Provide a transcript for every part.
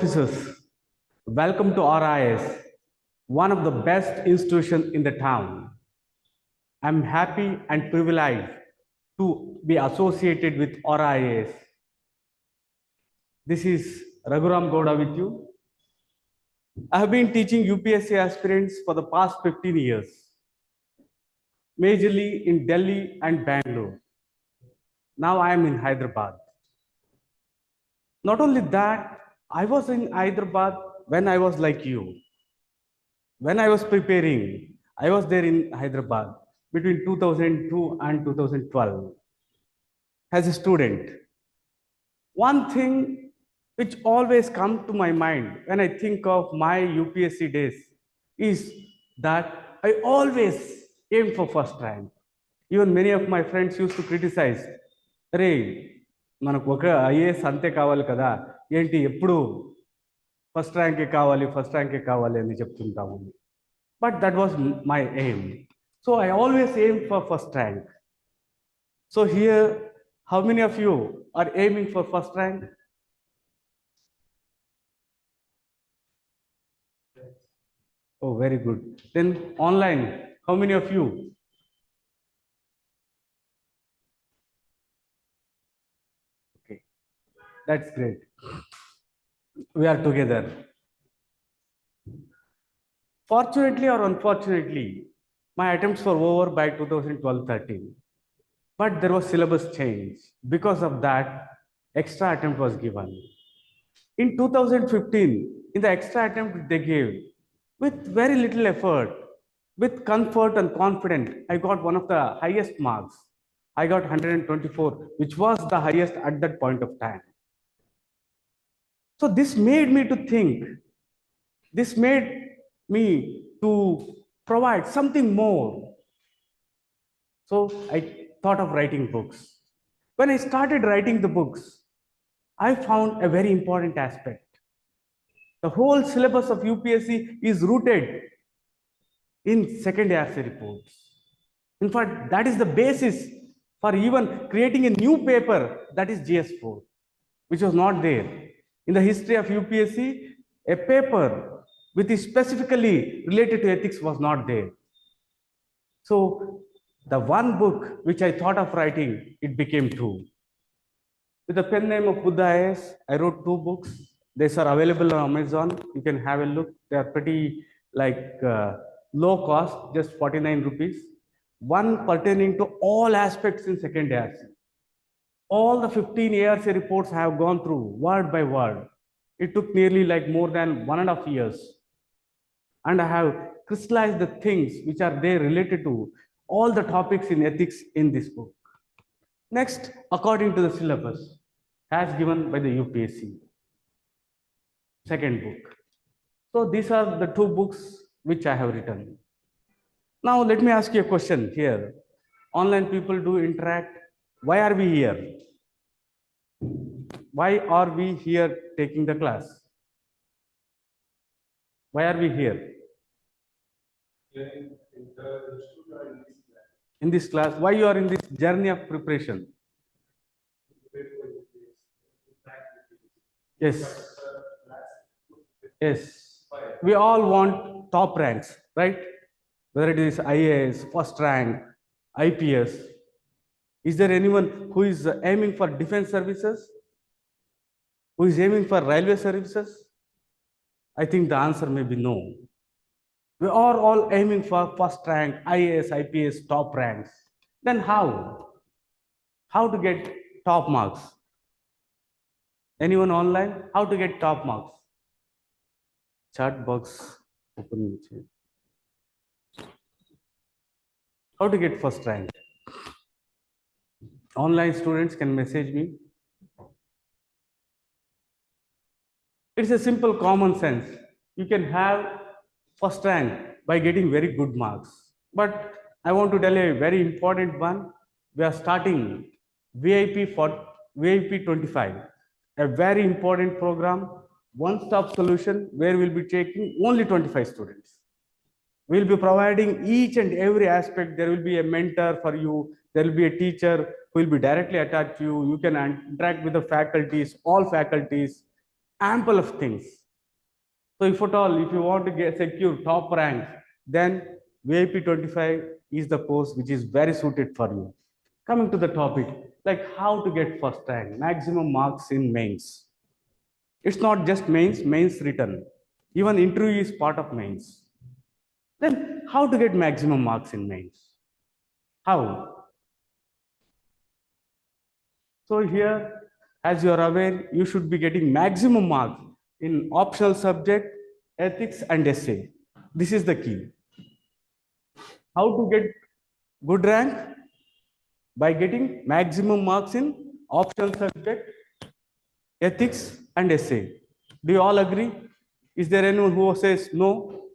officers, welcome to RIS, one of the best institutions in the town. I'm happy and privileged to be associated with RIS. This is Raghu Ram Gowda with you. I have been teaching UPSC aspirants for the past 15 years, majorly in Delhi and Bangalore. Now I am in Hyderabad. Not only that, I was in Hyderabad when I was like you. When I was preparing, I was there in Hyderabad between 2002 and 2012 as a student. One thing which always comes to my mind when I think of my UPSC days is that I always aim for first rank. Even many of my friends used to criticize, "Re, manaku oka IAS ante kavali kada, enti eppudu first rank e kavali ani cheptuntamu." But that was my aim. So I always aim for first rank. So here, how many of you are aiming for first rank? Oh, very good. Then online, how many of you? Okay, that's great. We are together. Fortunately or unfortunately, my attempts were over by 2012-13. But there was syllabus change. Because of that, extra attempt was given. In 2015, in the extra attempt they gave, with very little effort, with comfort and confidence, I got one of the highest marks. I got 124, which was the highest at that point of time. So this made me to think, this made me to provide something more. So I thought of writing books. When I started writing the books, I found a very important aspect. The whole syllabus of UPSC is rooted in second ARC reports. In fact, that is the basis for even creating a new paper, that is GS-4, which was not there. In the history of UPSC, a paper which is specifically related to ethics was not there. So the one book which I thought of writing, it became two. With the pen name of Buddha IAS, I wrote two books. These are available on Amazon. You can have a look. They are pretty low cost, just 49 rupees. One pertaining to all aspects in second ARC. All the 15 ARC reports I have gone through word by word. It took nearly more than 1.5 years. And I have crystallized the things which are there related to all the topics in ethics in this book. Next, according to the syllabus, as given by the UPSC. Second book. So these are the two books which I have written. Now let me ask you a question here. Online people do interact. Why are we here? Why are we here taking the class? Why are we here? In this class, why you are in this journey of preparation? Yes. Yes. We all want top ranks, right? Whether it is IAS, first rank, IPS. Is there anyone who is aiming for defense services? Who is aiming for railway services? I think the answer may be no. We are all aiming for first rank, IAS, IPS, top ranks. Then how? How to get top marks? Anyone online? How to get top marks? Chat box open. How to get first rank? Online students can message me. It's a simple common sense. You can have first rank by getting very good marks. But I want to tell you a very important one. We are starting VIP 25, a very important program, one-stop solution where we'll be taking only 25 students. We'll be providing each and every aspect. There will be a mentor for you. There will be a teacher who will be directly attached to you. You can interact with the faculties, all faculties. ample of things. So if at all, if you want to get secure top rank, then VIP 25 is the course which is very suited for you. Coming to the topic, like how to get first rank, maximum marks in mains. It's not just mains written. Even interview is part of mains. Then how to get maximum marks in mains? How? So here, as you are aware, you should be getting maximum marks in optional subject, ethics and essay. This is the key. How to get good rank? By getting maximum marks in optional subject, ethics and essay. Do you all agree? Is there anyone who says no?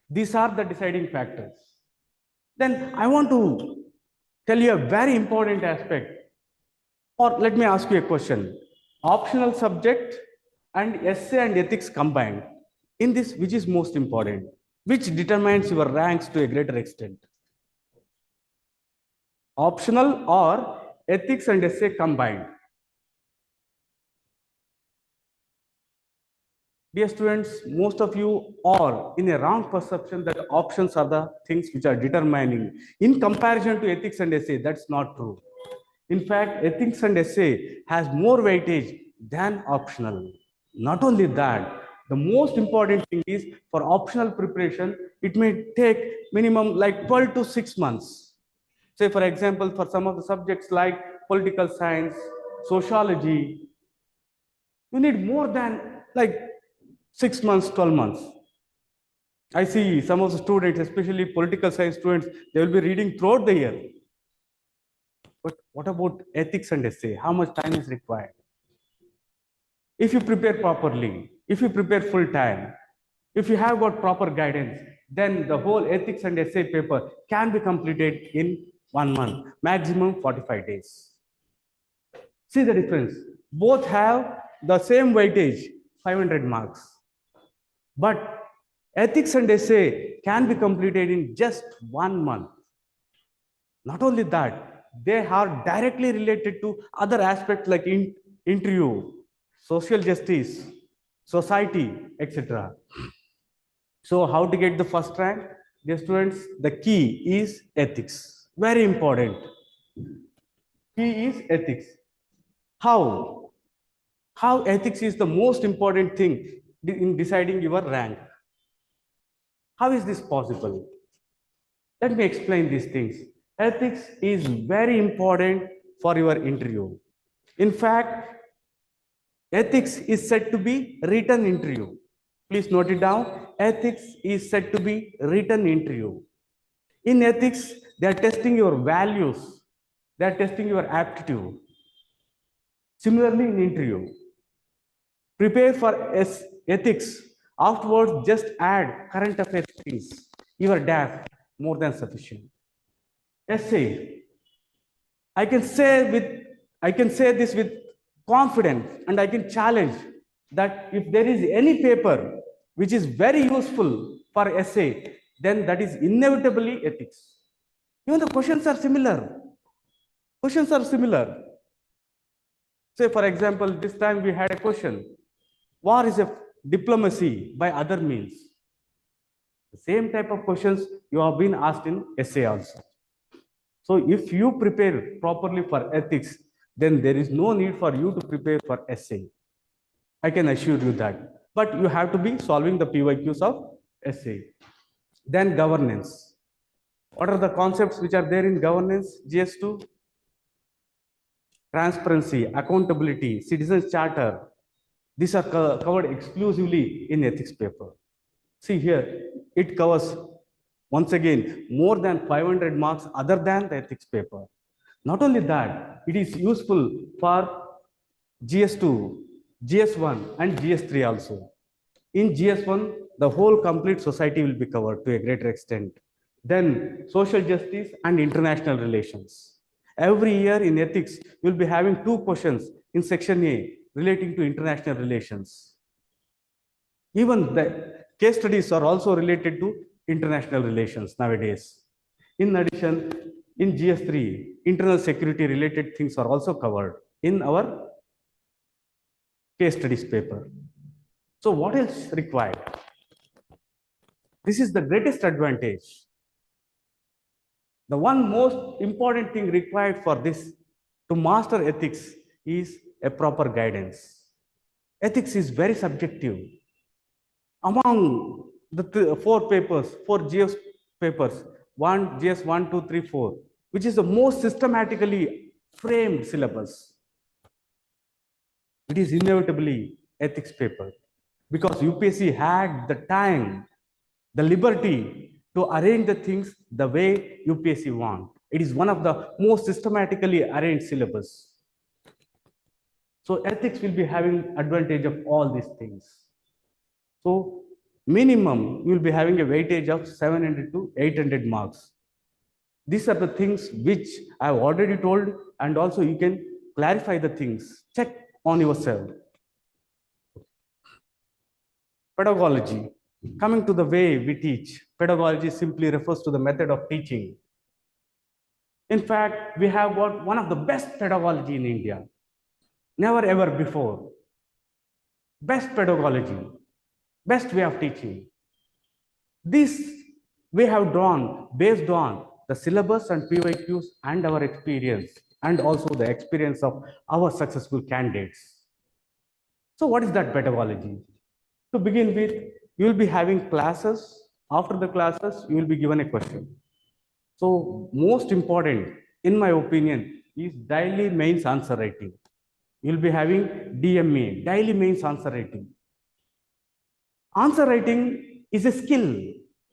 These are the deciding factors. Then I want to tell you a very important aspect. Or let me ask you a question. Optional subject and essay and ethics combined. In this, which is most important? Which determines your ranks to a greater extent? Optional or ethics and essay combined? Dear students, most of you are in a wrong perception that options are the things which are determining. In comparison to ethics and essay, that's not true. In fact, ethics and essay has more weightage than optional. Not only that, the most important thing is for optional preparation, it may take minimum like 12 to 6 months. Say, for example, for some of the subjects like political science, sociology, you need more than like 6 months, 12 months. I see some of the students, especially political science students, they will be reading throughout the year. But what about ethics and essay? How much time is required? If you prepare properly, if you prepare full time, if you have got proper guidance, then the whole ethics and essay paper can be completed in 1 month, maximum 45 days. See the difference. Both have the same weightage, 500 marks. But ethics and essay can be completed in just 1 month. Not only that, they are directly related to other aspects like interview, social justice, society, etc. So how to get the first rank? Dear students, the key is ethics. Very important. Key is ethics. How? How ethics is the most important thing in deciding your rank. How is this possible? Let me explain these things. Ethics is very important for your interview. In fact, ethics is said to be written interview. Please note it down. Ethics is said to be written interview. In ethics, they are testing your values. They are testing your aptitude. Similarly, in interview, prepare for ethics. Afterwards, just add current affairs things. Your DAF, more than sufficient. Essay. I can say this with confidence, and I can challenge that if there is any paper which is very useful for essay, then that is inevitably ethics. Even the questions are similar. Questions are similar. Say, for example, this time we had a question. War is a diplomacy by other means. The same type of questions you have been asked in essay also. So if you prepare properly for ethics, then there is no need for you to prepare for essay. I can assure you that. But you have to be solving the PYQs of essay. Then governance. What are the concepts which are there in governance? GS2? Transparency, accountability, citizens charter. These are covered exclusively in ethics paper. See here, it covers once again more than 500 marks other than the ethics paper. Not only that, it is useful for GS2, GS1 and GS3 also. In GS1, the whole complete society will be covered to a greater extent. Then social justice and international relations. Every year in ethics, you'll be having 2 questions in section A relating to international relations. Even the case studies are also related to international relations nowadays. In addition, in GS3, internal security related things are also covered in our case studies paper. So what is required? This is the greatest advantage. The one most important thing required for this to master ethics is a proper guidance. Ethics is very subjective. Among the four papers, four GS papers, one GS 1, 2, 3, 4, which is the most systematically framed syllabus, it is inevitably ethics paper, because UPSC had the time, the liberty to arrange the things the way UPSC want. It is one of the most systematically arranged syllabus. So ethics will be having advantage of all these things. So minimum, you will be having a weightage of 700 to 800 marks. These are the things which I have already told, and also you can clarify the things, check on yourself. Pedagogy. Coming to the way we teach, pedagogy simply refers to the method of teaching. In fact, we have got one of the best pedagogy in India. Never ever before. Best pedagogy, best way of teaching. This we have drawn based on the syllabus and PYQs and our experience, and also the experience of our successful candidates. So what is that pedagogy? To begin with, you will be having classes. After the classes, you will be given a question. So most important, in my opinion, is daily mains answer writing. You will be having DMA, daily mains answer writing. Answer writing is a skill.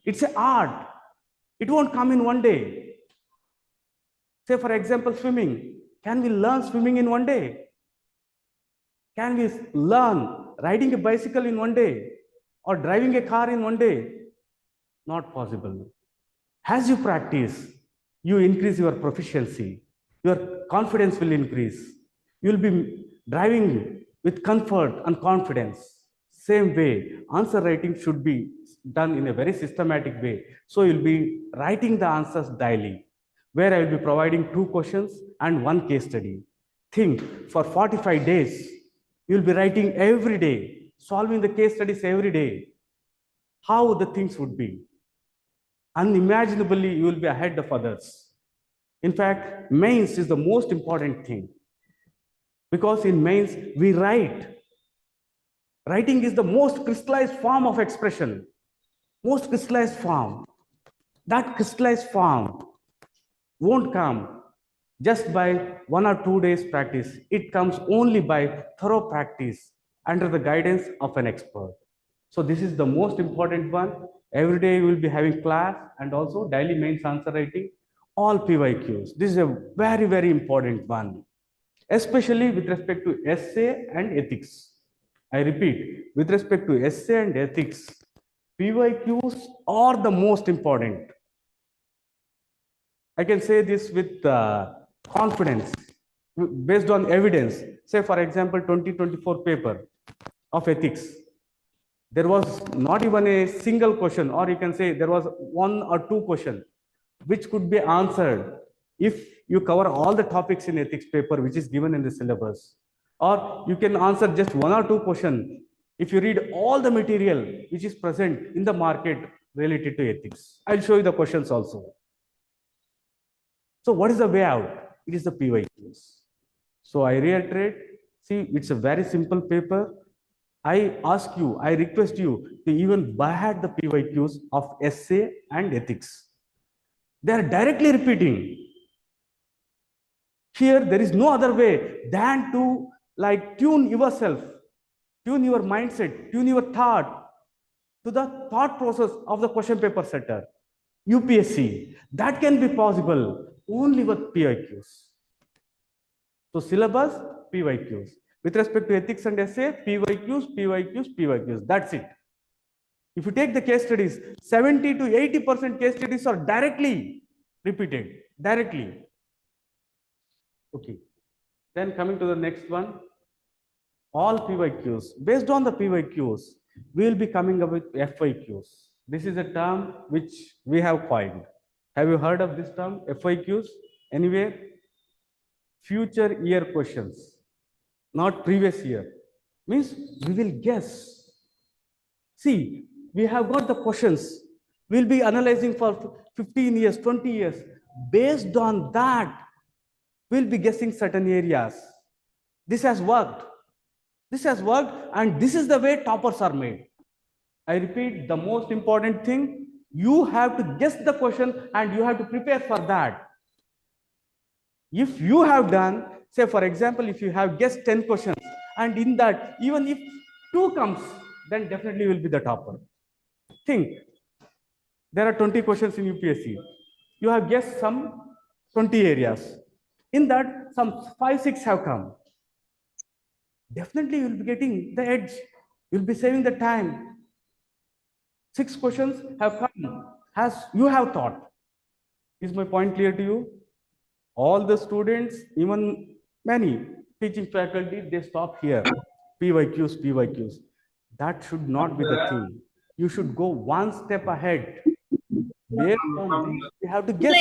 It's an art. It won't come in one day. Say, for example, swimming. Can we learn swimming in one day? Can we learn riding a bicycle in one day or driving a car in one day? Not possible. As you practice, you increase your proficiency. Your confidence will increase. You will be driving with comfort and confidence. Same way, answer writing should be done in a very systematic way. So you'll be writing the answers daily, where I will be providing 2 questions and 1 case study. Think, for 45 days, you'll be writing every day, solving the case studies every day. How the things would be. Unimaginably, you will be ahead of others. In fact, mains is the most important thing, because in mains, we write. Writing is the most crystallized form of expression, most crystallized form. That crystallized form won't come just by 1 or 2 days practice. It comes only by thorough practice under the guidance of an expert. So this is the most important one. Every day you will be having class and also daily mains answer writing, all PYQs. This is a very, very important one, especially with respect to essay and ethics. I repeat, with respect to essay and ethics, PYQs are the most important. I can say this with confidence, based on evidence. Say, for example, 2024 paper of ethics. There was not even a single question, or you can say there was 1 or 2 questions which could be answered if you cover all the topics in ethics paper which is given in the syllabus. Or you can answer just 1 or 2 questions if you read all the material which is present in the market related to ethics. I'll show you the questions also. So what is the way out? It is the PYQs. So I reiterate, see, it's a very simple paper. I ask you, I request you to even buy the PYQs of essay and ethics. They are directly repeating. Here, there is no other way than to tune yourself, tune your mindset, tune your thought to the thought process of the question paper setter, UPSC. That can be possible only with PYQs. So syllabus, PYQs. With respect to ethics and essay, PYQs, PYQs, PYQs. That's it. If you take the case studies, 70 to 80% case studies are directly repeated, directly. Okay. Then coming to the next one, all PYQs. Based on the PYQs, we will be coming up with FYQs. This is a term which we have coined. Have you heard of this term, FYQs, anywhere? Future year questions, not previous year. Means we will guess. See, we have got the questions. We'll be analyzing for 15 years, 20 years. Based on that, we'll be guessing certain areas. This has worked. This has worked, and this is the way toppers are made. I repeat, the most important thing, you have to guess the question and you have to prepare for that. If you have done, say for example, if you have guessed 10 questions, and in that, even if 2 comes, then definitely you will be the topper. Think, there are 20 questions in UPSC. You have guessed some 20 areas. In that, some 5, 6 have come. Definitely you will be getting the edge. You'll be saving the time. 6 questions have come as you have thought. Is my point clear to you? All the students, even many teaching faculty, they stop here. PYQs, PYQs. That should not be the thing. You should go one step ahead. Based on this, you have to guess.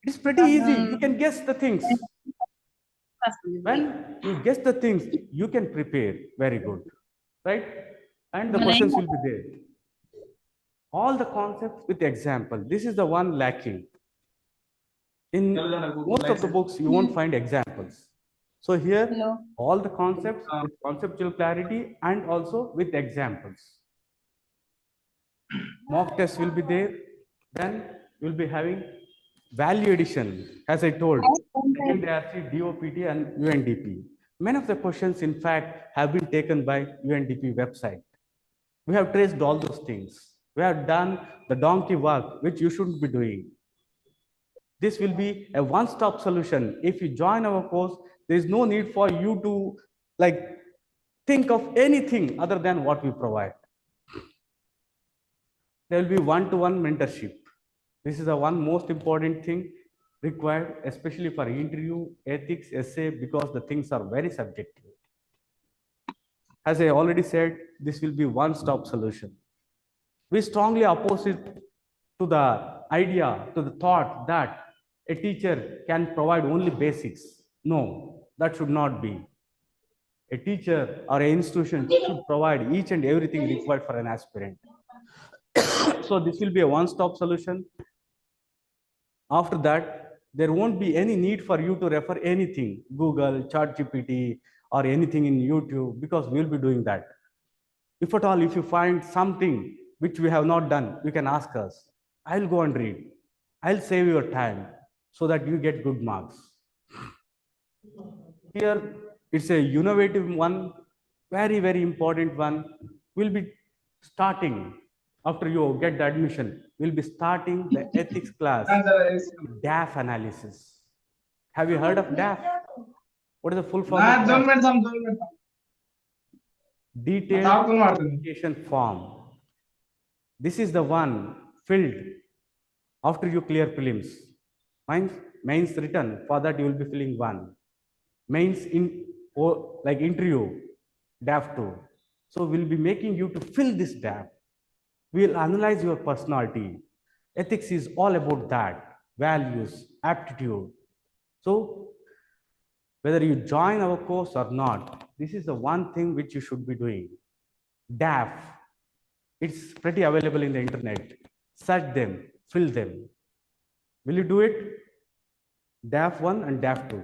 It's pretty easy. You can guess the things. When you guess the things, you can prepare very good, right? And the questions will be there. All the concepts with example. This is the one lacking. In most of the books, you won't find examples. So here, all the concepts with conceptual clarity and also with examples. Mock test will be there. Then you'll be having value addition, as I told, second DOPT and UNDP. Many of the questions, in fact, have been taken by UNDP website. We have traced all those things. We have done the donkey work, which you shouldn't be doing. This will be a one-stop solution. If you join our course, there is no need for you to think of anything other than what we provide. There will be one-to-one mentorship. This is the one most important thing required, especially for interview, ethics, essay, because the things are very subjective. As I already said, this will be one-stop solution. We strongly oppose it to the idea, to the thought that a teacher can provide only basics. No, that should not be. A teacher or an institution should provide each and everything required for an aspirant. So this will be a one-stop solution. After that, there won't be any need for you to refer anything, Google, ChatGPT, or anything in YouTube, because we'll be doing that. If at all, if you find something which we have not done, you can ask us. I'll go and read. I'll save your time so that you get good marks. Here, it's a innovative one, very, very important one. We'll be starting, after you get the admission, we'll be starting the ethics class, DAF analysis. Have you heard of DAF? What is the full form of DAF? Detailed application form. This is the one filled after you clear prelims. Mains written, for that you will be filling one. Mains in interview, DAF 2. So we'll be making you to fill this DAF. We'll analyze your personality. Ethics is all about that. Values, aptitude. So whether you join our course or not, this is the one thing which you should be doing. DAF. It's pretty available in the internet. Search them, fill them. Will you do it? DAF 1 and DAF 2.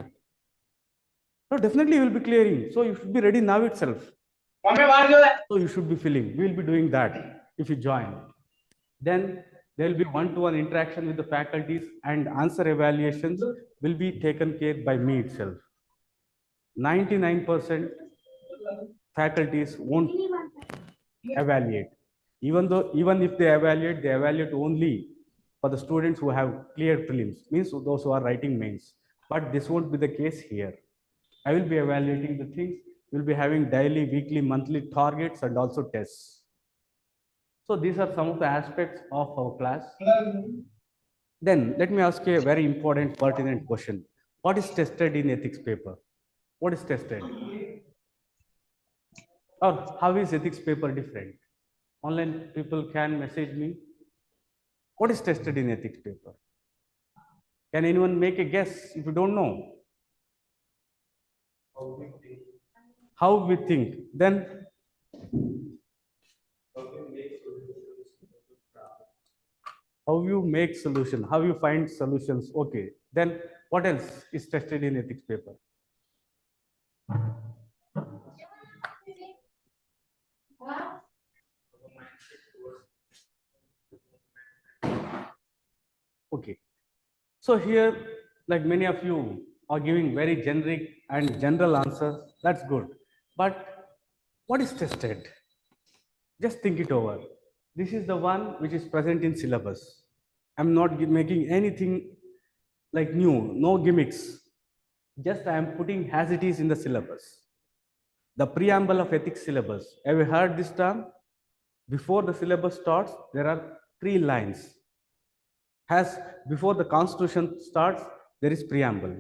No, definitely you will be clearing. So you should be ready now itself. So you should be filling. We will be doing that if you join. Then there will be one-to-one interaction with the faculties, and answer evaluations will be taken care by me itself. 99% faculties won't evaluate. Even if they evaluate only for the students who have cleared prelims, means those who are writing mains. But this won't be the case here. I will be evaluating the things. We'll be having daily, weekly, monthly targets and also tests. So these are some of the aspects of our class. Then let me ask you a very important, pertinent question. What is tested in ethics paper? What is tested? Or how is ethics paper different? Online people can message me. What is tested in ethics paper? Can anyone make a guess if you don't know? how we think, then how you make solution, how you find solutions. Okay, then what else is tested in ethics paper? Okay, so here, like many of you are giving very generic and general answers. That's good, but what is tested? Just think it over. This is the one which is present in syllabus. I'm not making anything like new, no gimmicks. Just I am putting as it is in the syllabus. The preamble of ethics syllabus. Have you heard this term? Before the syllabus starts, there are 3 lines. As before the constitution starts, there is preamble.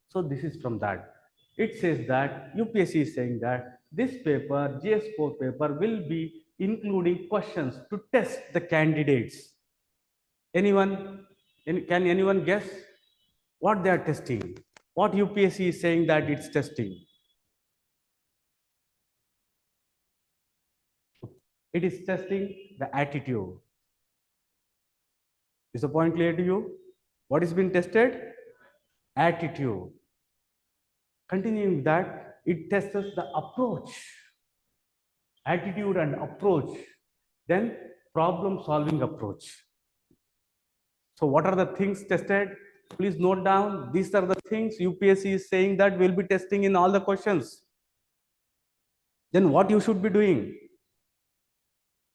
So this is from that. It says that UPSC is saying that this paper, GS-4 paper, will be including questions to test the candidates. Anyone, can anyone guess what they are testing? What UPSC is saying that it's testing? It is testing the attitude. Is the point clear to you? What is being tested? Attitude. Continuing that, it tests the approach. Attitude and approach. Then problem solving approach. So what are the things tested? Please note down. These are the things UPSC is saying that we'll be testing in all the questions. Then what you should be doing?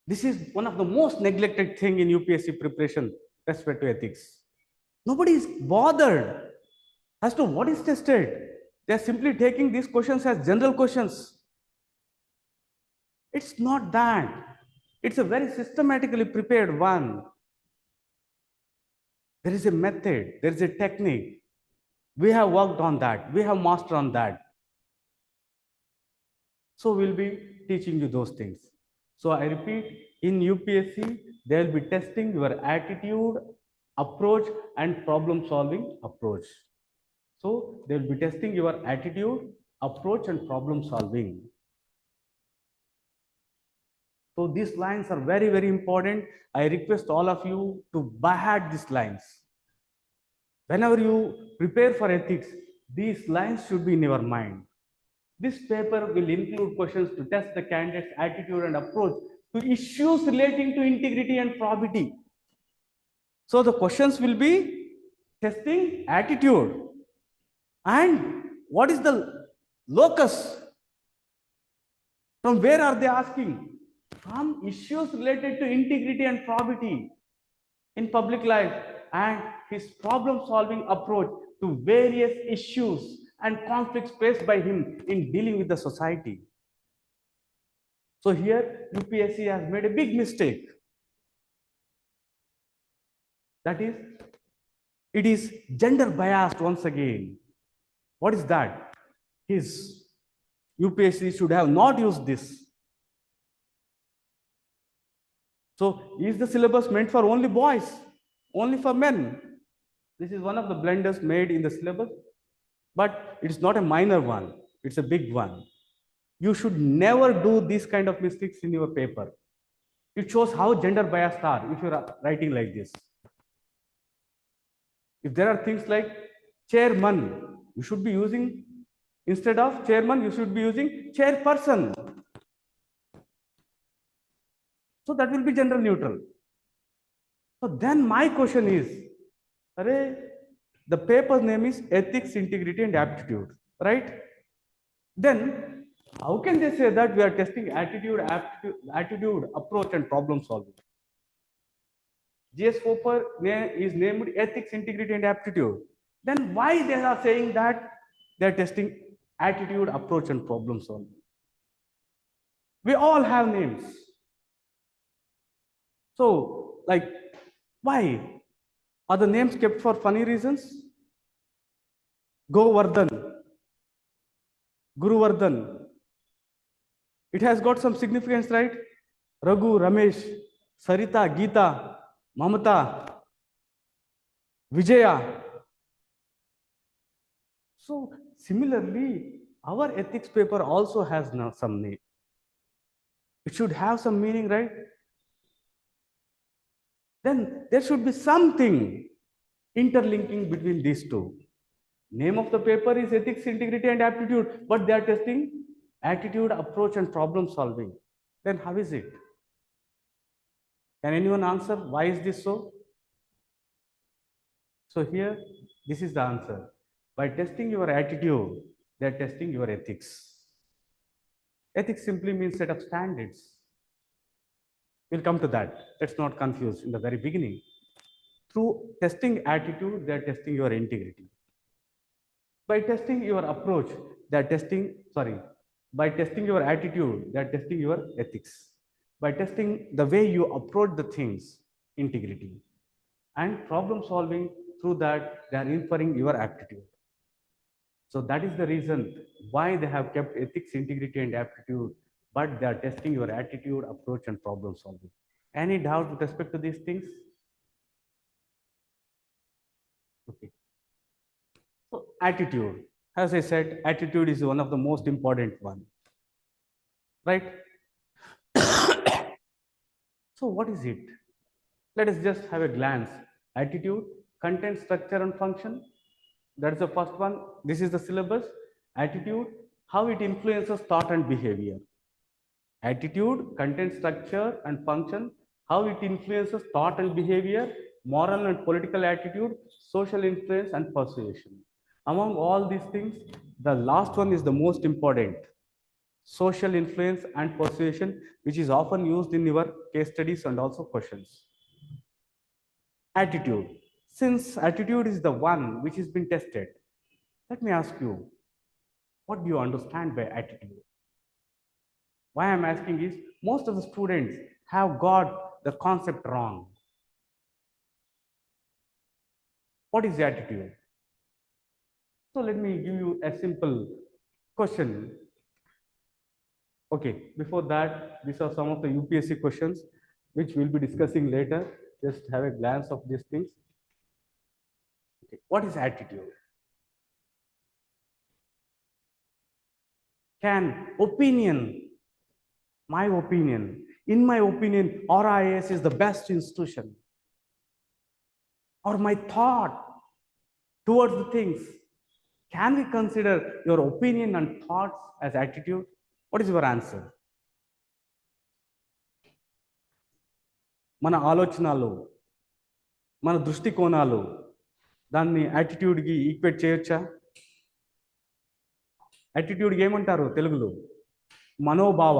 This is one of the most neglected thing in UPSC preparation respect to ethics. Nobody is bothered as to what is tested. They are simply taking these questions as general questions. It's not that. It's a very systematically prepared one. There is a method, there is a technique. We have worked on that. We have mastered on that. So we'll be teaching you those things. So I repeat, in UPSC, they will be testing your attitude, approach, and problem solving approach. So they will be testing your attitude, approach, and problem solving. So these lines are very, very important. I request all of you to by heart these lines. Whenever you prepare for ethics, these lines should be in your mind. This paper will include questions to test the candidate's attitude and approach to issues relating to integrity and probity. So the questions will be testing attitude. And what is the locus? From where are they asking? From issues related to integrity and probity in public life and his problem solving approach to various issues and conflicts faced by him in dealing with the society. So here UPSC has made a big mistake. That is, it is gender biased once again. What is that? His UPSC should have not used this. So is the syllabus meant for only boys, only for men? This is one of the blunders made in the syllabus, but it's not a minor one. It's a big one. You should never do these kind of mistakes in your paper. It shows how gender biased are if you're writing like this. If there are things like chairman, you should be using, instead of chairman, you should be using chairperson. So that will be gender neutral. So then my question is, the paper's name is Ethics, Integrity and Aptitude, right? Then how can they say that we are testing attitude, approach and problem solving? GS-4 is named Ethics, Integrity and Aptitude. Then why they are saying that they are testing attitude, approach and problem solving? We all have names. So, like, why? Are the names kept for funny reasons? Govardhan, Guruvardhan. It has got some significance, right? Raghu, Ramesh, Sarita, Geeta, Mamata, Vijaya. So, similarly, Our ethics paper also has some name. It should have some meaning, right? Then there should be something interlinking between these two. Name of the paper is Ethics, Integrity and Aptitude, but they are testing attitude, approach and problem solving. Then how is it? Can anyone answer why is this so? So here, this is the answer. By testing your attitude, they are testing your ethics. Ethics simply means set of standards. We'll come to that. Let's not confuse in the very beginning. Through testing attitude, they are testing your integrity. By testing your approach, they are testing, sorry, by testing your attitude, they are testing your ethics. By testing the way you approach the things, integrity. And problem solving, through that, they are inferring your aptitude. So that is the reason why they have kept ethics, integrity, and aptitude, but they are testing your attitude, approach, and problem solving. Any doubt with respect to these things? Okay. So attitude, as I said, attitude is one of the most important one, right? So what is it? Let us just have a glance. Attitude, content, structure, and function. That's the first one. This is the syllabus. Attitude, how it influences thought and behavior. Attitude, content, structure, and function, how it influences thought and behavior, moral and political attitude, social influence, and persuasion. Among all these things, the last one is the most important. Social influence and persuasion, which is often used in your case studies and also questions. Attitude. Since attitude is the one which has been tested, let me ask you, what do you understand by attitude? Why I'm asking is, most of the students have got the concept wrong. What is the attitude? So let me give you a simple question. Okay, before that, these are some of the UPSC questions which we'll be discussing later. Just have a glance of these things. Okay, what is attitude? Can opinion, my opinion, in my opinion, RIAS is the best institution, or my thought towards the things, can we consider your opinion and thoughts as attitude? What is your answer? మన ఆలోచనలు, మన దృష్టికోణాలు, దాన్ని యాటిట్యూడ్కి equate చేయొచ్చా? యాటిట్యూడ్కి ఏమంటారు తెలుగులో? మనోభావ.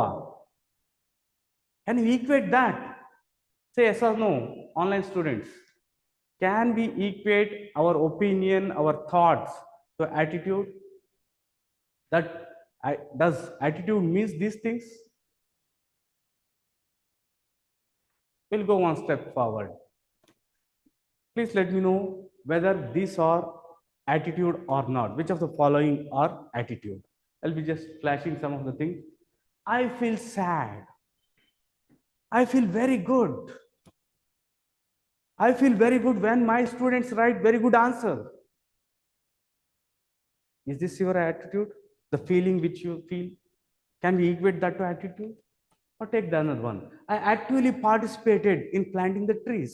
Can you equate that? Say yes or no, online students. Can we equate our opinion, our thoughts to attitude? That does attitude means these things? We'll go one step forward. Please let me know whether these are attitude or not. Which of the following are attitude? I'll be just flashing some of the things. I feel sad. I feel very good. I feel very good when my students write very good answer. Is this your attitude? The feeling which you feel? Can we equate that to attitude? Or take the another one. I actively participated in planting the trees.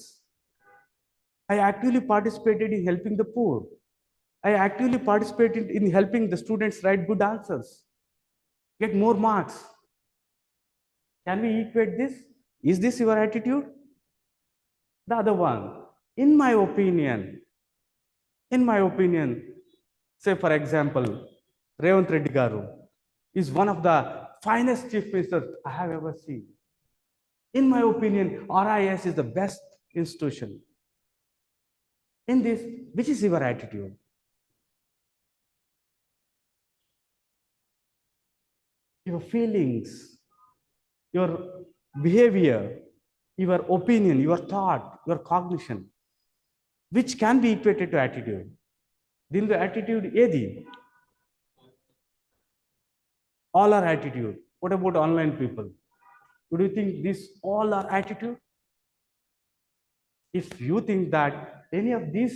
I actively participated in helping the poor. I actively participated in helping the students write good answers, get more marks. Can we equate this? Is this your attitude? The other one, in my opinion, say for example, Revant Reddy Garu is one of the finest chief ministers I have ever seen. In my opinion, RIS is the best institution. In this, which is your attitude? Your feelings, your behavior, your opinion, your thought, your cognition, which can be equated to attitude. Then the attitude edi. All are attitude. What about online people? Do you think these all are attitude? If you think that any of these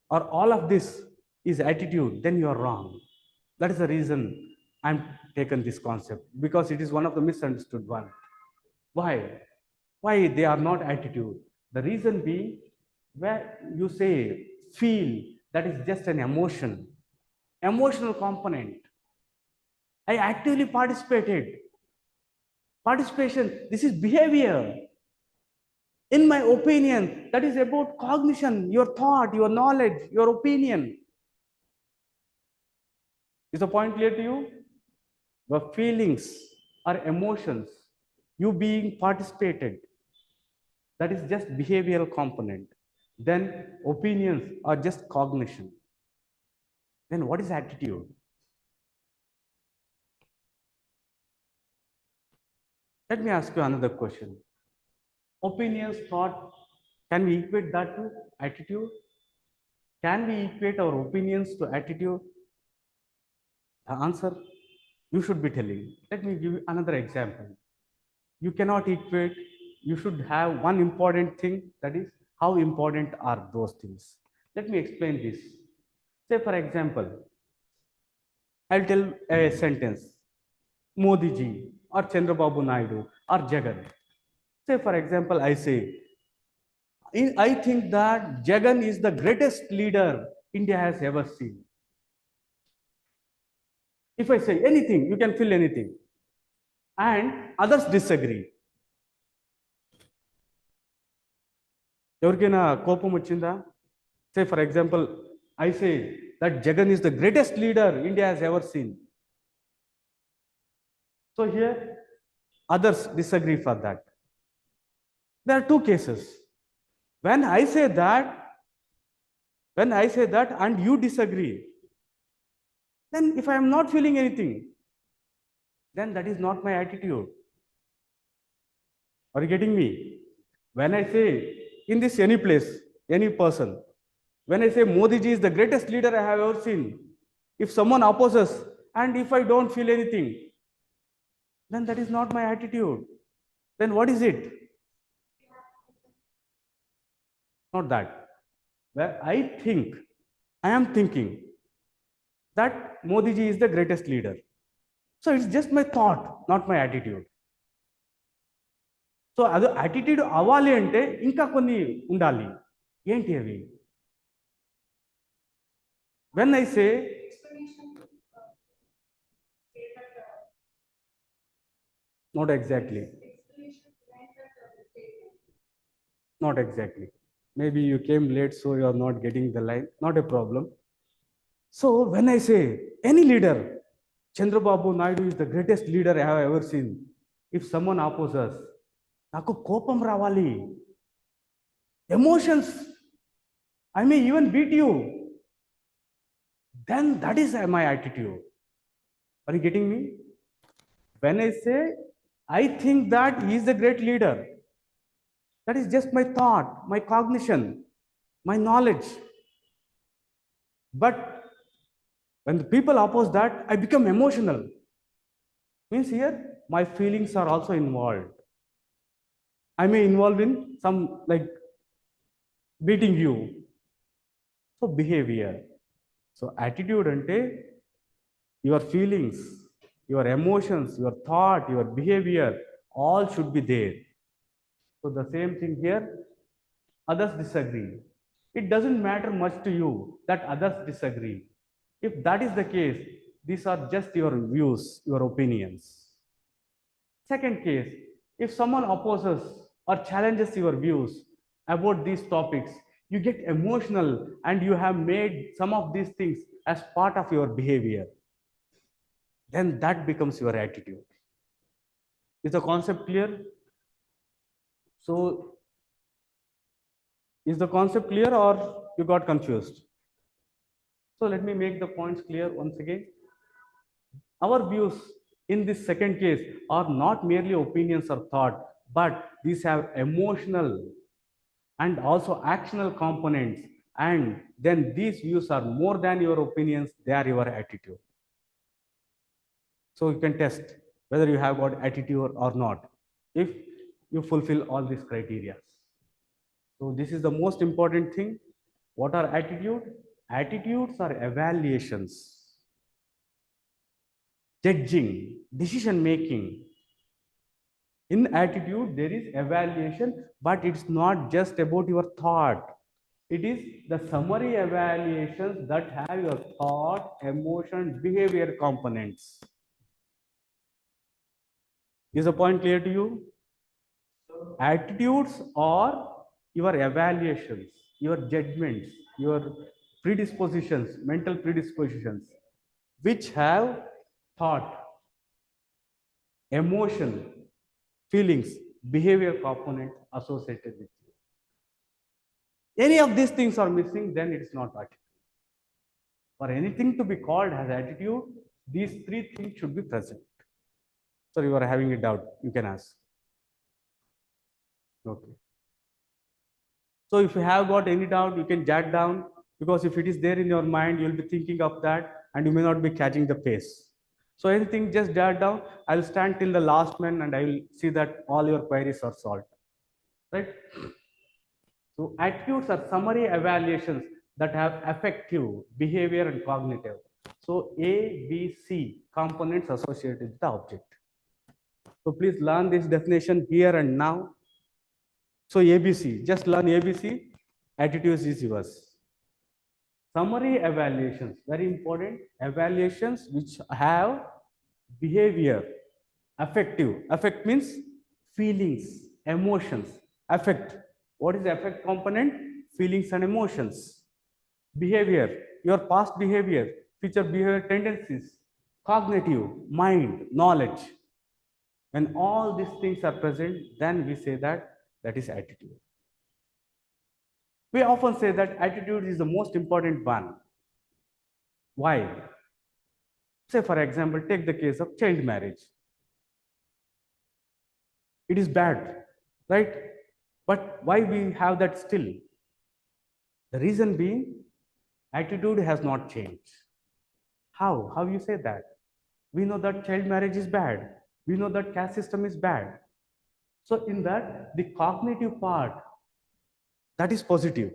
or all of this is attitude, then you are wrong. That is the reason I'm taken this concept because it is one of the misunderstood one. Why? Why they are not attitude? The reason being, where you say feel, that is just an emotion, emotional component. I actively participated. Participation, this is behavior. In my opinion, that is about cognition, your thought, your knowledge, your opinion. Is the point clear to you? The feelings or emotions, you being participated, that is just behavioral component. Then opinions are just cognition. Then what is attitude? Let me ask you another question. Opinions, thought, can we equate that to attitude? Can we equate our opinions to attitude? The answer, you should be telling. Let me give you another example. You cannot equate, you should have one important thing, that is, how important are those things? Let me explain this. Say, for example, I'll tell a sentence, Modi ji, or Chandrababu Naidu, or Jagan. Say, for example, I say, I think that Jagan is the greatest leader India has ever seen. If I say anything, you can fill anything. And others disagree. ఎవరికైనా కోపం వచ్చిందా? Say, for example, I say that Jagan is the greatest leader India has ever seen. So here, others disagree for that. There are two cases. When I say that and you disagree, then if I am not feeling anything, then that is not my attitude. Are you getting me? When I say in this any place, any person, when I say Modi ji is the greatest leader I have ever seen, if someone opposes and if I don't feel anything, then that is not my attitude. Then what is it? Not that. Where I am thinking that Modi ji is the greatest leader. So it's just my thought, not my attitude. So అది attitude అవ్వాలి అంటే ఇంకా కొన్ని ఉండాలి. ఏంటి అవి? When I say not exactly. Not exactly. Maybe you came late, so you are not getting the line. Not a problem. So when I say any leader, Chandrababu Naidu is the greatest leader I have ever seen. If someone opposes, నాకు కోపం రావాలి. Emotions, I may even beat you. Then that is my attitude. Are you getting me? When I say, I think that he is the great leader, that is just my thought, my cognition, my knowledge. But when the people oppose that, I become emotional. Means here, my feelings are also involved. I may involve in some like beating you. So behavior. So attitude ante your feelings, your emotions, your thought, your behavior, all should be there. So the same thing here, others disagree. It doesn't matter much to you that others disagree. If that is the case, these are just your views, your opinions. Second case, if someone opposes or challenges your views about these topics, you get emotional and you have made some of these things as part of your behavior. Then that becomes your attitude. Is the concept clear? So, is the concept clear or you got confused? So let me make the points clear once again. Our views in this second case are not merely opinions or thought, but these have emotional and also actional components. And then these views are more than your opinions, they are your attitude. So you can test whether you have got attitude or not if you fulfill all these criteria. So this is the most important thing. What are attitude? Attitudes are evaluations. judging, decision making. In attitude, there is evaluation, but it's not just about your thought. It is the summary evaluations that have your thought, emotion, behavior components. Is the point clear to you? Attitudes are your evaluations, your judgments, your predispositions, mental predispositions, which have thought, emotion, feelings, behavior component associated with you. Any of these things are missing, then it's not attitude. For anything to be called as attitude, these three things should be present. So you are having a doubt, you can ask. Okay. So if you have got any doubt, you can jot down, because if it is there in your mind, you'll be thinking of that and you may not be catching the pace. So anything, just jot down. I'll stand till the last man and I will see that all your queries are solved. Right? So attitudes are summary evaluations that have affective, behavior, and cognitive. So A, B, C components associated with the object. So please learn this definition here and now. So ABC, just learn ABC, attitudes is yours. Summary evaluations, very important. Evaluations which have behavior, affective. Affect means feelings, emotions. Affect. What is the affect component? Feelings and emotions. Behavior, your past behavior, future behavior tendencies. Cognitive, mind, knowledge. When all these things are present, then we say that is attitude. We often say that attitude is the most important one. Why? Say, for example, take the case of child marriage. It is bad, right? But why we have that still? The reason being, attitude has not changed. How? How you say that? We know that child marriage is bad. We know that caste system is bad. So in that, the cognitive part, that is positive.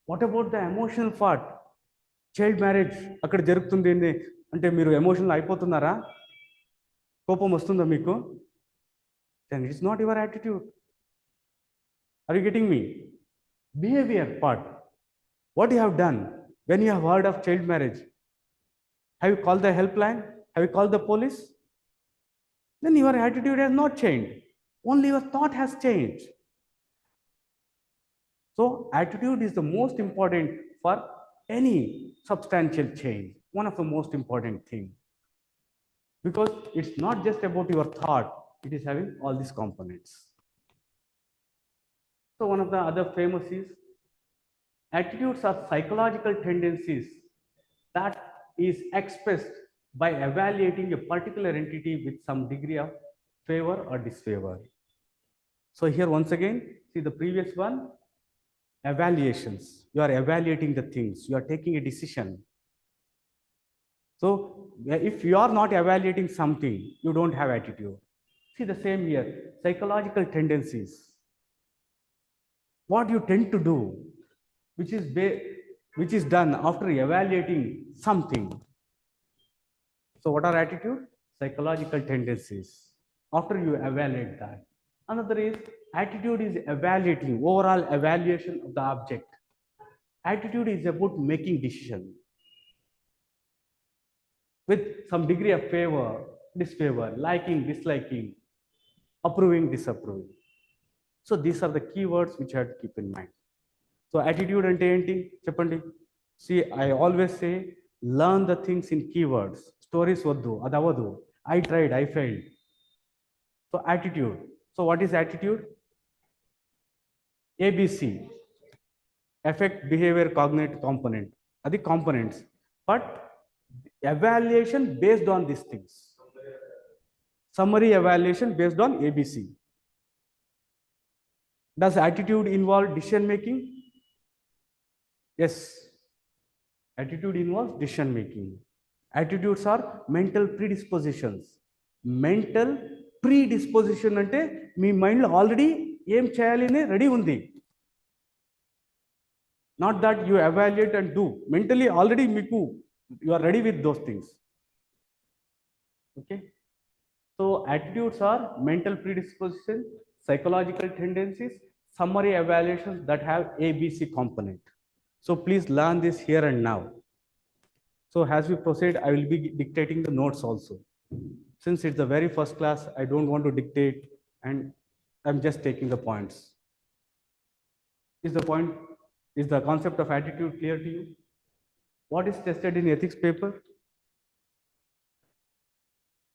What about the emotional part? Child marriage, అక్కడ జరుగుతుంది అంటే మీరు emotional అయిపోతున్నారా? కోపం వస్తుందా మీకు? Then it's not your attitude. Are you getting me? Behavior part. What you have done when you have heard of child marriage? Have you called the helpline? Have you called the police? Then your attitude has not changed. Only your thought has changed. So attitude is the most important for any substantial change. One of the most important things. Because it's not just about your thought, it is having all these components. So one of the other famous is, attitudes are psychological tendencies that is expressed by evaluating a particular entity with some degree of favor or disfavor. So here once again, see the previous one, evaluations. You are evaluating the things, you are taking a decision. So if you are not evaluating something, you don't have attitude. See the same here, psychological tendencies. What you tend to do, which is done after evaluating something. So what are attitude? Psychological tendencies. After you evaluate that. Another is, attitude is evaluating, overall evaluation of the object. Attitude is about making decision with some degree of favor, disfavor, liking, disliking, approving, disapproving. So these are the keywords which you have to keep in mind. So attitude ante enti cheppandi. See, I always say, learn the things in keywords. Stories vaddu, adavadu. I tried, I failed. So attitude. So what is attitude? ABC. Affect, behavior, cognitive component. Are the components. But evaluation based on these things. Summary evaluation based on ABC. Does attitude involve decision making? Yes. Attitude involves decision making. Attitudes are mental predispositions. Mental predisposition ante me mind లో already ఏం చేయాలి అని ready ఉంది. Not that you evaluate and do. Mentally already మీకు you are ready with those things. Okay. So attitudes are mental predisposition, psychological tendencies, summary evaluations that have ABC component. So please learn this here and now. So as we proceed, I will be dictating the notes also. Since it's the very first class, I don't want to dictate and I'm just taking the points. Is the point, is the concept of attitude clear to you? What is tested in ethics paper?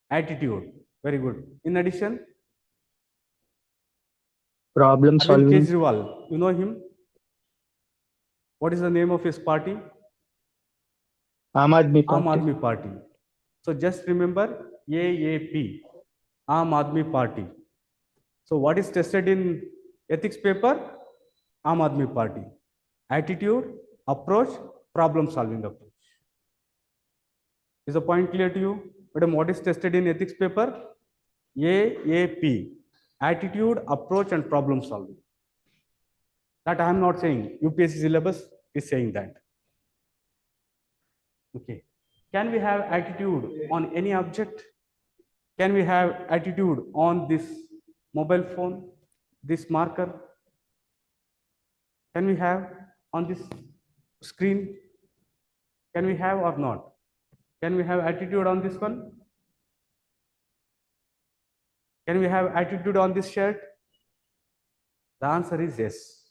Attitude. Very good. In addition, Problem Arvind solving. Kejriwal, you know him? What is the name of his party? Aam Aadmi Aam Party. Aadmi Party. So just remember AAP, Aam Aadmi Party. So what is tested in ethics paper? Aam Aadmi Party. Attitude, approach, problem solving approach. Is the point clear to you? Madam, what is tested in ethics paper? AAP, attitude, approach, and problem solving. That I am not saying. UPSC syllabus is saying that. Okay. Can we have attitude on any object? Can we have attitude on this mobile phone, this marker? Can we have on this screen? Can we have or not? Can we have attitude on this one? Can we have attitude on this shirt? The answer is yes.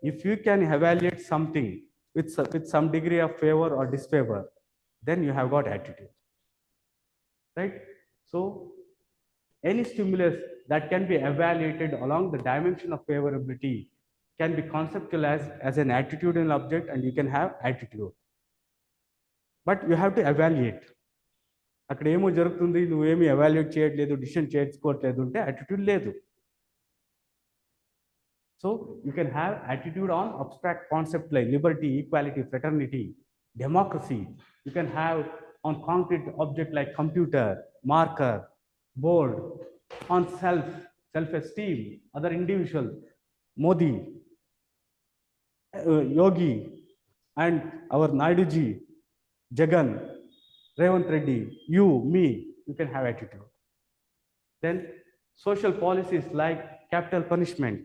If you can evaluate something with some degree of favor or disfavor, then you have got attitude. Right? So any stimulus that can be evaluated along the dimension of favorability can be conceptualized as an attitudinal object and you can have attitude. But you have to evaluate. అక్కడ ఏమో జరుగుతుంది నువ్వేమి evaluate చేయట్లేదు decision చేసుకోవట్లేదు అంటే attitude లేదు. So you can have attitude on abstract concepts like liberty, equality, fraternity, democracy. You can have on concrete object like computer, marker, board, on self-esteem, other individuals, Modi, Yogi, and our Naiduji, Jagan, Revant Reddy, you, me, you can have attitude. Then social policies like capital punishment,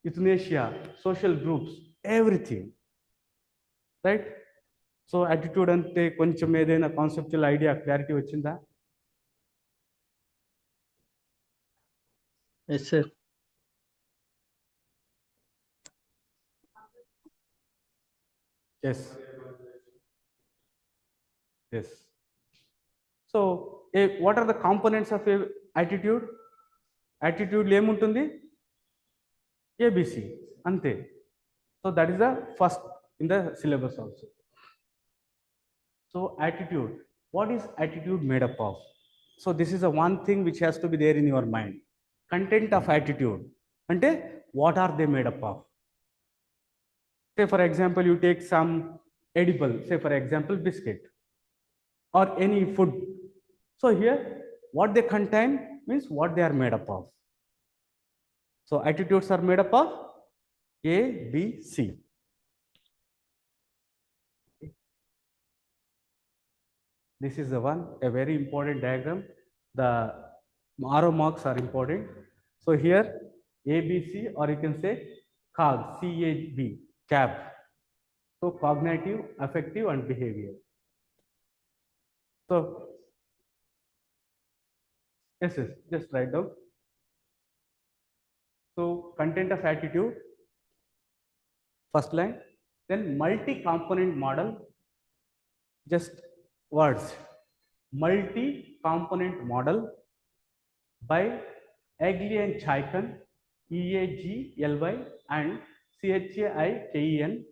euthanasia, social groups, everything. Right? So attitude ante koncham edaina conceptual idea clarity vachinda? Yes, sir. Yes. Yes. So what are the components of attitude? Attitude lo emuntundi? ABC ante. So that is the first in the syllabus also. So attitude, what is attitude made up of? So this is the one thing which has to be there in your mind. Content of attitude ante what are they made up of? Say for example you take some edible, say for example biscuit or any food. So here what they contain means what they are made up of. So attitudes are made up of A, B, C. This is the one, a very important diagram. The arrow marks are important. So here ABC or you can say CAB, CAB, CAB. So cognitive, affective and behavior. So yes, just write down. So content of attitude, first line, then multi-component model, just words, multi-component model by Egli and Chaiken, EAGLY and CHAIKEN.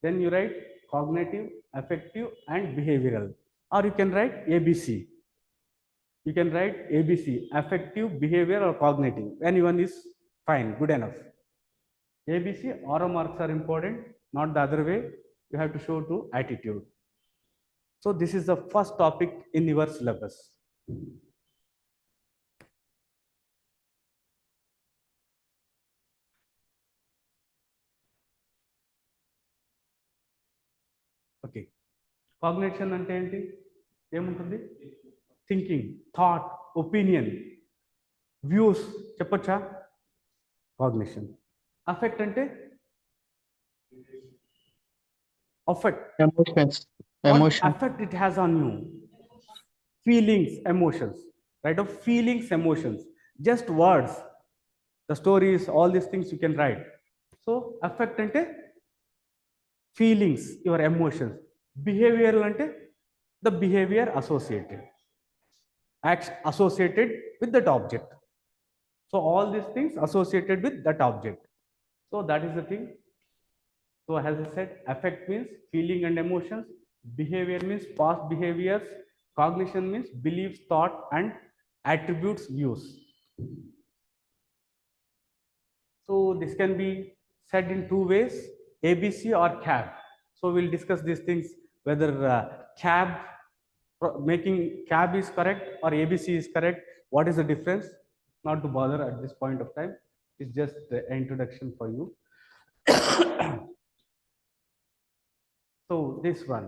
Then you write cognitive, affective and behavioral, or you can write ABC. You can write ABC, affective, behavior or cognitive. Anyone is fine, good enough. ABC, oral marks are important, not the other way. You have to show to attitude. So this is the first topic in your syllabus. Okay. Cognition ante enti? ఏముంటుంది? Thinking, thought, opinion, views చెప్పొచ్చా? Cognition. Affect అంటే affect, Emotions. what Emotion. effect it has on you. Feelings, emotions, right? Of feelings, emotions, just words, the stories, all these things you can write. So affect ante feelings, your emotions. Behavioral ante the behavior associated, acts associated with that object. So all these things associated with that object. So that is the thing. So as I said, affect means feeling and emotions, behavior means past behaviors, cognition means beliefs, thought, and attributes, views. So this can be said in two ways, ABC or CAB. So we'll discuss these things, whether CAB, making CAB is correct or ABC is correct. What is the difference? Not to bother at this point of time. It's just the introduction for you. So this one,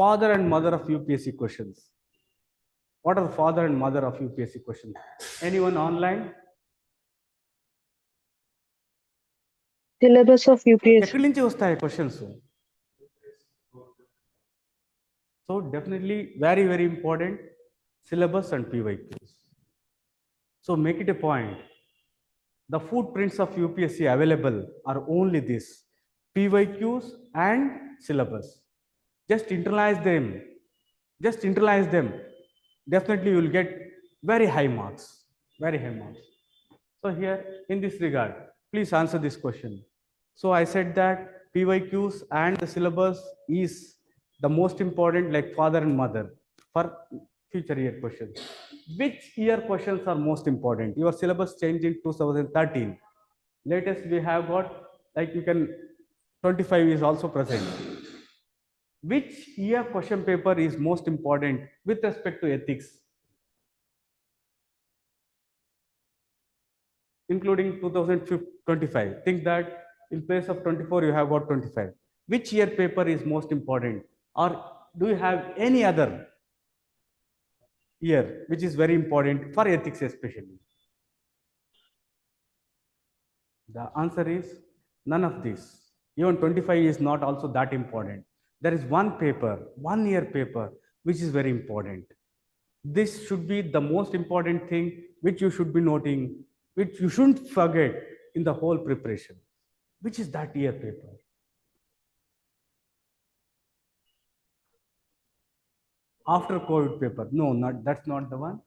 father and mother of UPSC questions. What are father and mother of UPSC questions? Anyone online? Syllabus of UPSC. ఎక్కడి నుంచి వస్తాయి questions? So definitely very important, syllabus and PYQs. So make it a point. The footprints of UPSC available are only this, PYQs and syllabus. Just internalize them. Just internalize them. Definitely you will get very high marks. Very high marks. So here in this regard, please answer this question. So I said that PYQs and the syllabus is the most important, like father and mother, for future year questions. Which year questions are most important? Your syllabus changed in 2013. Latest we have got, like you can, 25 is also present. Which year question paper is most important with respect to ethics? Including 2025. Think that in place of 24, you have got 25. Which year paper is most important? Or do you have any other year which is very important for ethics especially? The answer is none of this. Even 25 is not also that important. There is one paper, 1 year paper, which is very important. This should be the most important thing which you should be noting, which you shouldn't forget in the whole preparation. Which is that year paper? After COVID paper? No, that's not the one.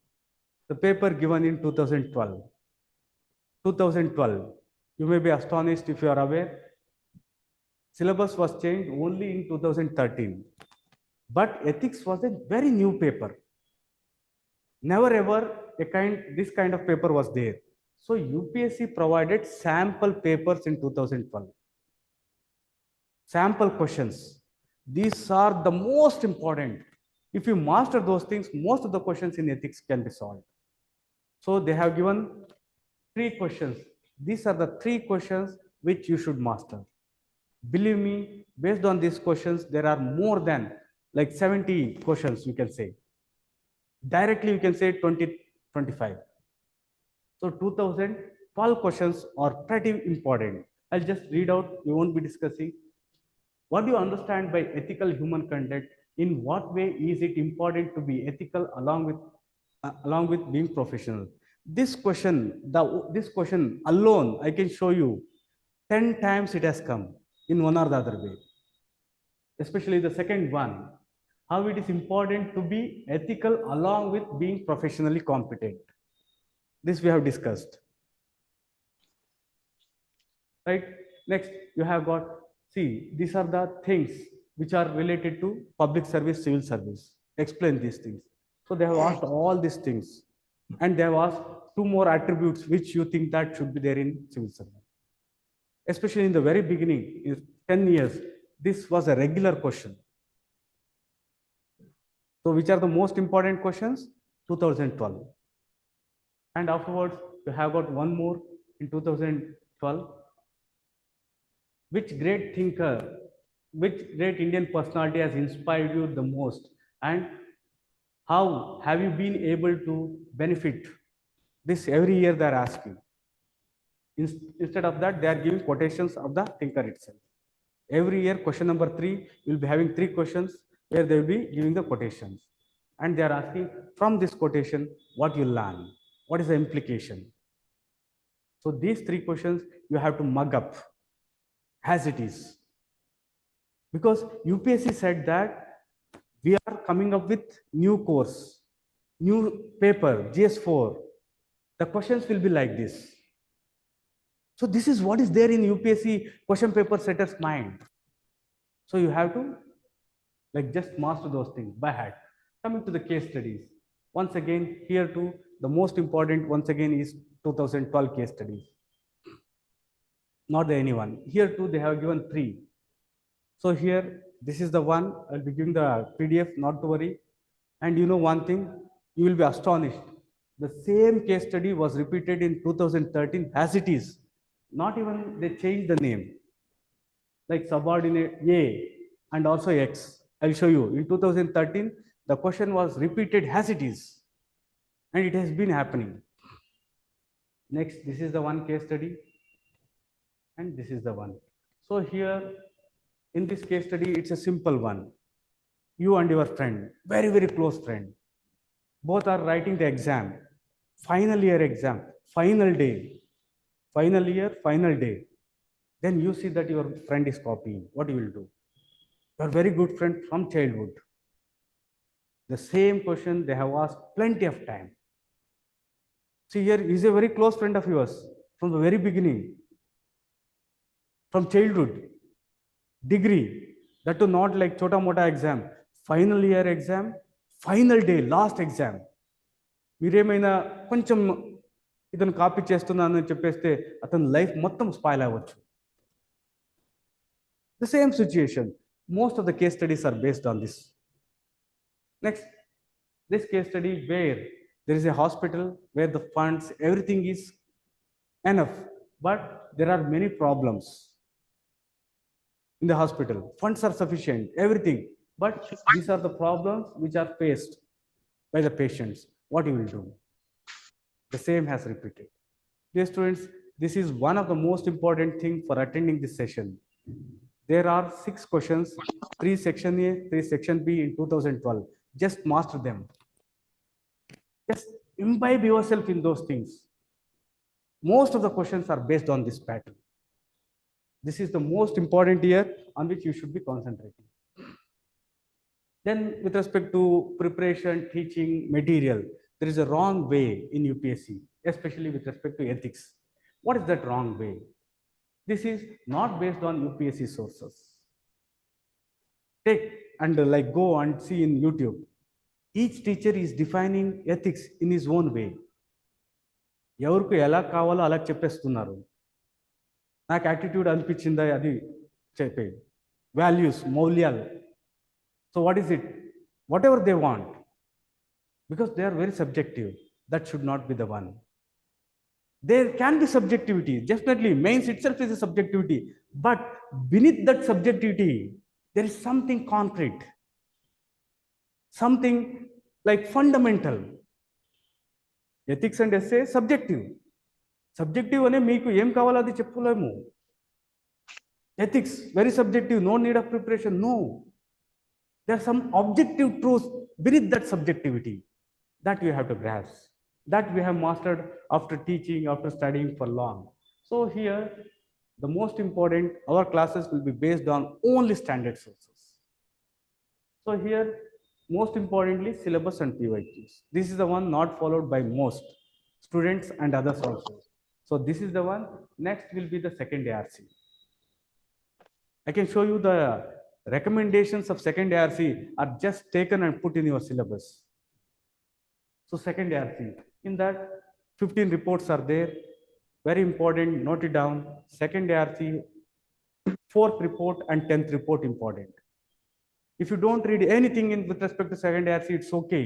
The paper given in 2012. 2012. You may be astonished if you are aware. Syllabus was changed only in 2013. But ethics was a very new paper. Never ever this kind of paper was there. So UPSC provided sample papers in 2012. Sample questions. These are the most important. If you master those things, most of the questions in ethics can be solved. So they have given 3 questions. These are the 3 questions which you should master. Believe me, based on these questions, there are more than like 70 questions you can say. Directly you can say 20, 25. So 2012 questions are pretty important. I'll just read out, we won't be discussing. What do you understand by ethical human conduct? In what way is it important to be ethical along with being professional? This question alone, I can show you 10 times it has come in one or the other way. Especially the second one, how it is important to be ethical along with being professionally competent. This we have discussed. Right? Next, you have got, see, these are the things which are related to public service, civil service. Explain these things. So they have asked all these things. And they have asked 2 more attributes which you think that should be there in civil service. Especially in the very beginning, in 10 years, this was a regular question. So which are the most important questions? 2012. And afterwards, you have got one more in 2012. Which great thinker, which great Indian personality has inspired you the most? And How have you been able to benefit? This every year they are asking. Instead of that, they are giving quotations of the thinker itself. Every year, question number 3, you will be having 3 questions where they will be giving the quotations. And they are asking from this quotation, what you learn, what is the implication. So these 3 questions you have to mug up as it is. Because UPSC said that we are coming up with new course, new paper, GS-4. The questions will be like this. So this is what is there in UPSC question paper setter's mind. So you have to like just master those things by heart. Coming to the case studies. Once again, here too, the most important once again is 2012 case studies. Not the anyone. Here too, they have given 3. So here, this is the one. I'll be giving the PDF, not to worry. And you know one thing, you will be astonished. The same case study was repeated in 2013 as it is. Not even they changed the name. Like subordinate A and also X. I'll show you. In 2013, the question was repeated as it is. And it has been happening. Next, this is the one case study. And this is the one. So here, in this case study, it's a simple one. You and your friend, very, very close friend, both are writing the exam, final year exam, final day, final year, final day. Then you see that your friend is copying. What you will do? Your very good friend from childhood. The same question they have asked plenty of time. See here, he is a very close friend of yours from the very beginning, from childhood, degree, that too not like chota mota exam, final year exam, final day, last exam. మీరేమైనా కొంచెం ఇతను copy చేస్తున్నానని చెప్పేస్తే అతని life మొత్తం spoil అవ్వచ్చు. The same situation. Most of the case studies are based on this. Next, this case study where there is a hospital where the funds, everything is enough, but there are many problems in the hospital. Funds are sufficient, everything, but these are the problems which are faced by the patients. What you will do? The same has repeated. Dear students, this is one of the most important things for attending this session. There are 6 questions, 3 section A, 3 section B in 2012. Just master them. Just imbibe yourself in those things. Most of the questions are based on this pattern. This is the most important year on which you should be concentrating. Then with respect to preparation, teaching, material, there is a wrong way in UPSC, especially with respect to ethics. What is that wrong way? This is not based on UPSC sources. Take and like go and see in YouTube. Each teacher is defining ethics in his own way. ఎవరికి ఎలా కావాలో అలా చెప్పేస్తున్నారు. నాకు attitude అనిపించిందా అది చెప్పే values మౌల్యాలు. So what is it? Whatever they want, because they are very subjective. That should not be the one. There can be subjectivity. Definitely, mains itself is a subjectivity. But beneath that subjectivity, there is something concrete, something like fundamental. Ethics and essay, subjective. Subjective ane meeku em kavala adi cheppulemu. Ethics, very subjective, no need of preparation. No. There are some objective truths beneath that subjectivity that you have to grasp, that we have mastered after teaching, after studying for long. So here, the most important, our classes will be based on only standard sources. So here, most importantly, syllabus and PYQs. This is the one not followed by most students and others also. So this is the one. Next will be the second ARC. I can show you the recommendations of second ARC are just taken and put in your syllabus. So second ARC, in that 15 reports are there. Very important, note it down. Second ARC, 4th report and 10th report important. If you don't read anything in with respect to second ARC, it's okay.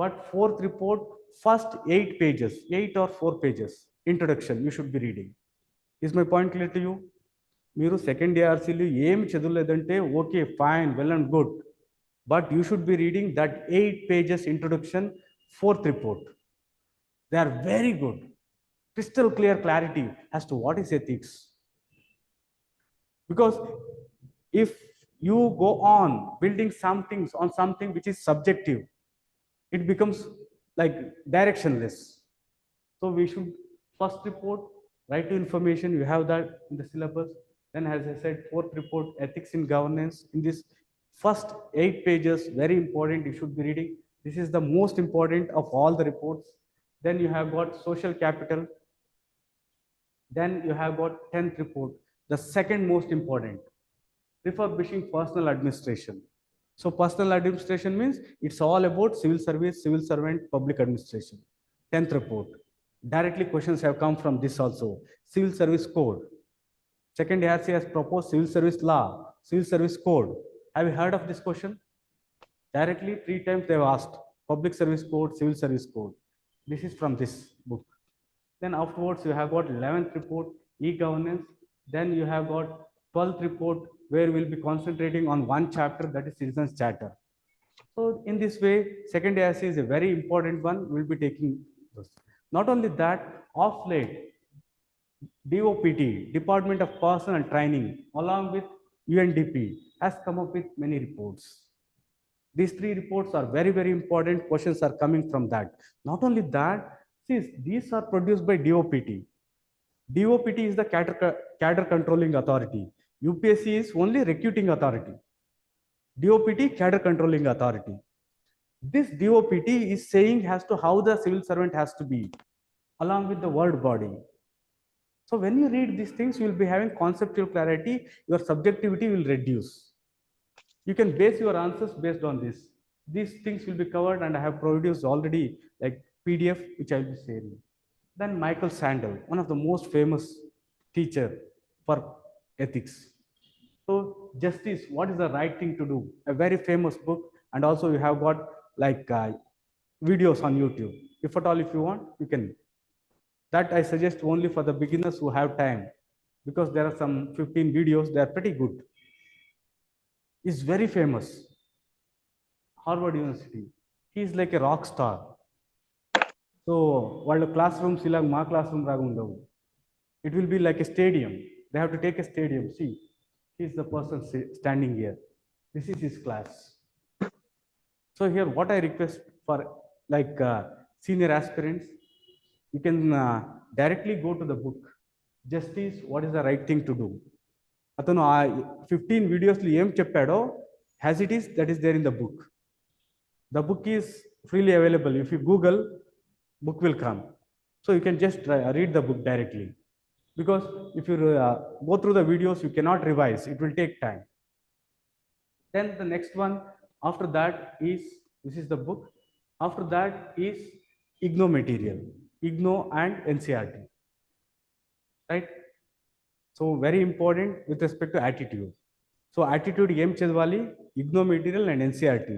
But 4th report, first 8 pages, 8 or 4 pages, introduction, you should be reading. Is my point clear to you? మీరు second ఏఆర్సీలు ఏమి చదవలేదంటే okay fine well and good. but you should be reading that 8 pages introduction, fourth report. They are very good, crystal clear clarity as to what is ethics. Because if you go on building some things on something which is subjective, it becomes like directionless. So we should first report, right to information, you have that in the syllabus. Then as I said, fourth report, ethics in governance. In this first 8 pages, very important, you should be reading. This is the most important of all the reports. Then you have got social capital. Then you have got 10th report, the second most important, refurbishing personal administration. So personal administration means it's all about civil service, civil servant, public administration. 10th report. Directly questions have come from this also. Civil service code. Second ARC has proposed civil service law, civil service code. Have you heard of this question? Directly 3 times they have asked. Public service code, civil service code. This is from this book. Then afterwards you have got 11th report, e-governance. Then you have got 12th report, where we'll be concentrating on one chapter, that is citizens charter. So in this way, second ASC is a very important one. We'll be taking this. Not only that, of late, DOPT, Department of Personnel Training, along with UNDP, has come up with many reports. These 3 reports are very, very important. Questions are coming from that. Not only that, see, these are produced by DOPT. DOPT is the cadre controlling authority. UPSC is only recruiting authority. DOPT, cadre controlling authority. This DOPT is saying as to how the civil servant has to be, along with the word body. So when you read these things, you will be having conceptual clarity. Your subjectivity will reduce. You can base your answers based on this. These things will be covered, and I have produced already like PDF, which I will be sharing. Then Michael Sandel, one of the most famous teacher for ethics. So justice, what is the right thing to do? A very famous book, and also you have got like videos on YouTube. If at all, if you want, you can. That I suggest only for the beginners who have time, because there are some 15 videos. They are pretty good. Is very famous. Harvard University. He is like a rock star. So వాళ్ళ class rooms ఇలా మా class room లాగా ఉండవు. It will be like a stadium. They have to take a stadium. See, he is the person standing here. This is his class. So here what I request for like senior aspirants, you can directly go to the book. Justice, what is the right thing to do? అతను ఆ 15 వీడియోస్లో ఏం చెప్పాడో as it is, that is there in the book. The book is freely available. If you Google, book will come. So you can just read the book directly. Because if you go through the videos, you cannot revise. It will take time. Then the next one after that is, this is the book. After that is IGNO material. IGNO and NCRT. Right? So very important with respect to attitude. So attitude em chadvali, IGNO material and NCRT.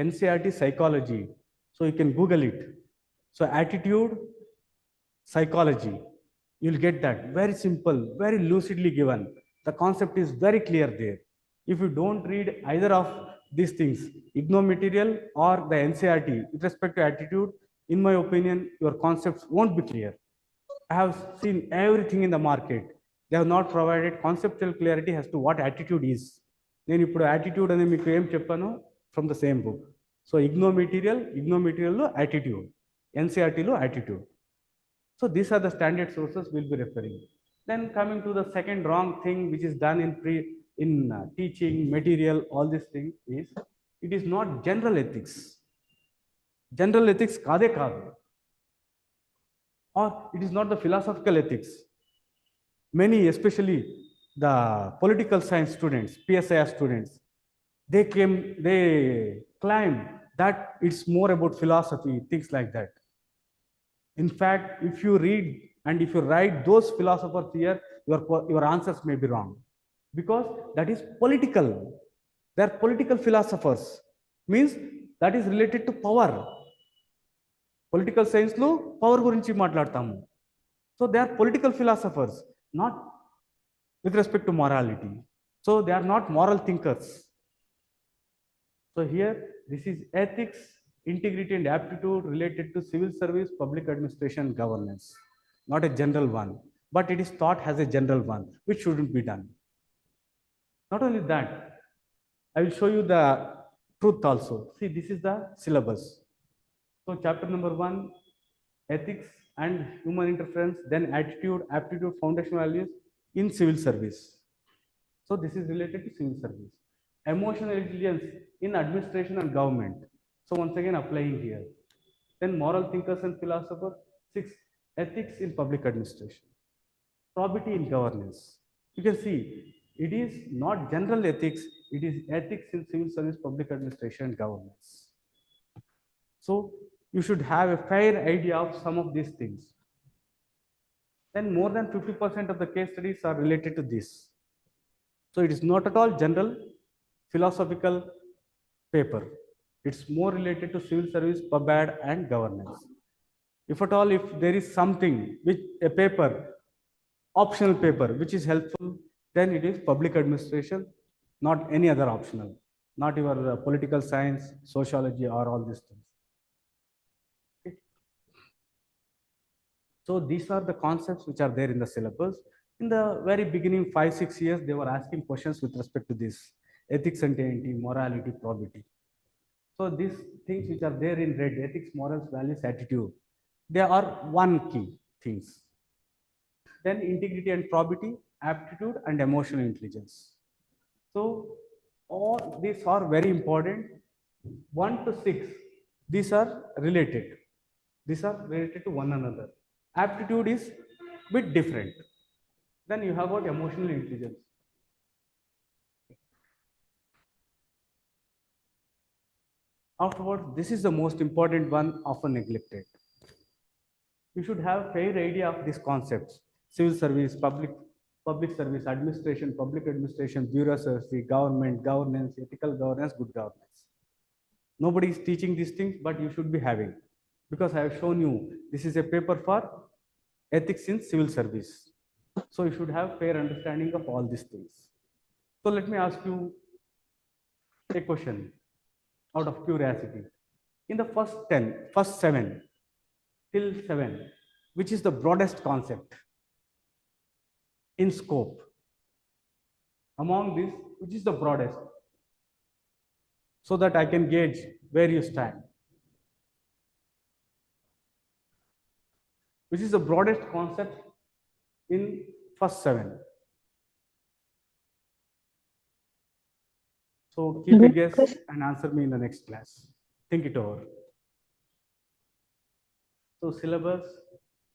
NCRT psychology. So you can Google it. So attitude, psychology, you'll get that. Very simple, very lucidly given. The concept is very clear there. If you don't read either of these things, IGNO material or the NCRT, with respect to attitude, in my opinion, your concepts won't be clear. I have seen everything in the market. They have not provided conceptual clarity as to what attitude is. నేను ఇప్పుడు attitude అని మీకు ఏం చెప్పాను from the same book. So IGNO మెటీరియల్లో attitude, NCRTలో attitude. So these are the standard sources we'll be referring. Then coming to the second wrong thing which is done in teaching material, all these things is, it is not general ethics. General ethics kade kaadu, or it is not the philosophical ethics. Many, especially the political science students, PSIR students, they claim that it's more about philosophy, things like that. In fact, if you read and if you write those philosophers here, your answers may be wrong, because that is political. They are political philosophers, means that is related to power. Political science lo power gurinchi maatladtamu. So they are political philosophers, not with respect to morality. So they are not moral thinkers. So here, this is ethics, integrity and aptitude related to civil service, public administration, governance. Not a general one, but it is taught as a general one, which shouldn't be done. Not only that, I will show you the truth also. See, this is the syllabus. So chapter number 1, ethics and human interference, then attitude, aptitude, foundational values in civil service. So this is related to civil service. Emotional intelligence in administration and government. So once again applying here. Then moral thinkers and philosophers. 6, ethics in public administration. Probity in governance. You can see it is not general ethics, it is ethics in civil service, public administration and governance. So you should have a fair idea of some of these things. Then more than 50% of the case studies are related to this. So it is not at all general philosophical paper. It's more related to civil service, pub ad and governance. If at all, if there is something which a paper, optional paper, which is helpful, then it is public administration, not any other optional, not your political science, sociology or all these things. Okay. So these are the concepts which are there in the syllabus. In the very beginning, 5-6 years, they were asking questions with respect to this ethics and identity, morality, probity. So these things which are there in red, ethics, morals, values, attitude, they are one key things. Then integrity and probity, aptitude and emotional intelligence. So all these are very important. 1 to 6, these are related. These are related to one another. Aptitude is bit different. Then you have got emotional intelligence. Afterwards, this is the most important one, often neglected. You should have fair idea of these concepts: civil service, public service, administration, public administration, bureaucracy, government, governance, ethical governance, good governance. Nobody is teaching these things, but you should be having, because I have shown you this is a paper for ethics in civil service. So you should have fair understanding of all these things. So let me ask you a question out of curiosity. In the first 7 till 7, which is the broadest concept in scope? Among these, which is the broadest? So that I can gauge where you stand. Which is the broadest concept in first 7? So keep a guess and answer me in the next class. Think it over. So syllabus.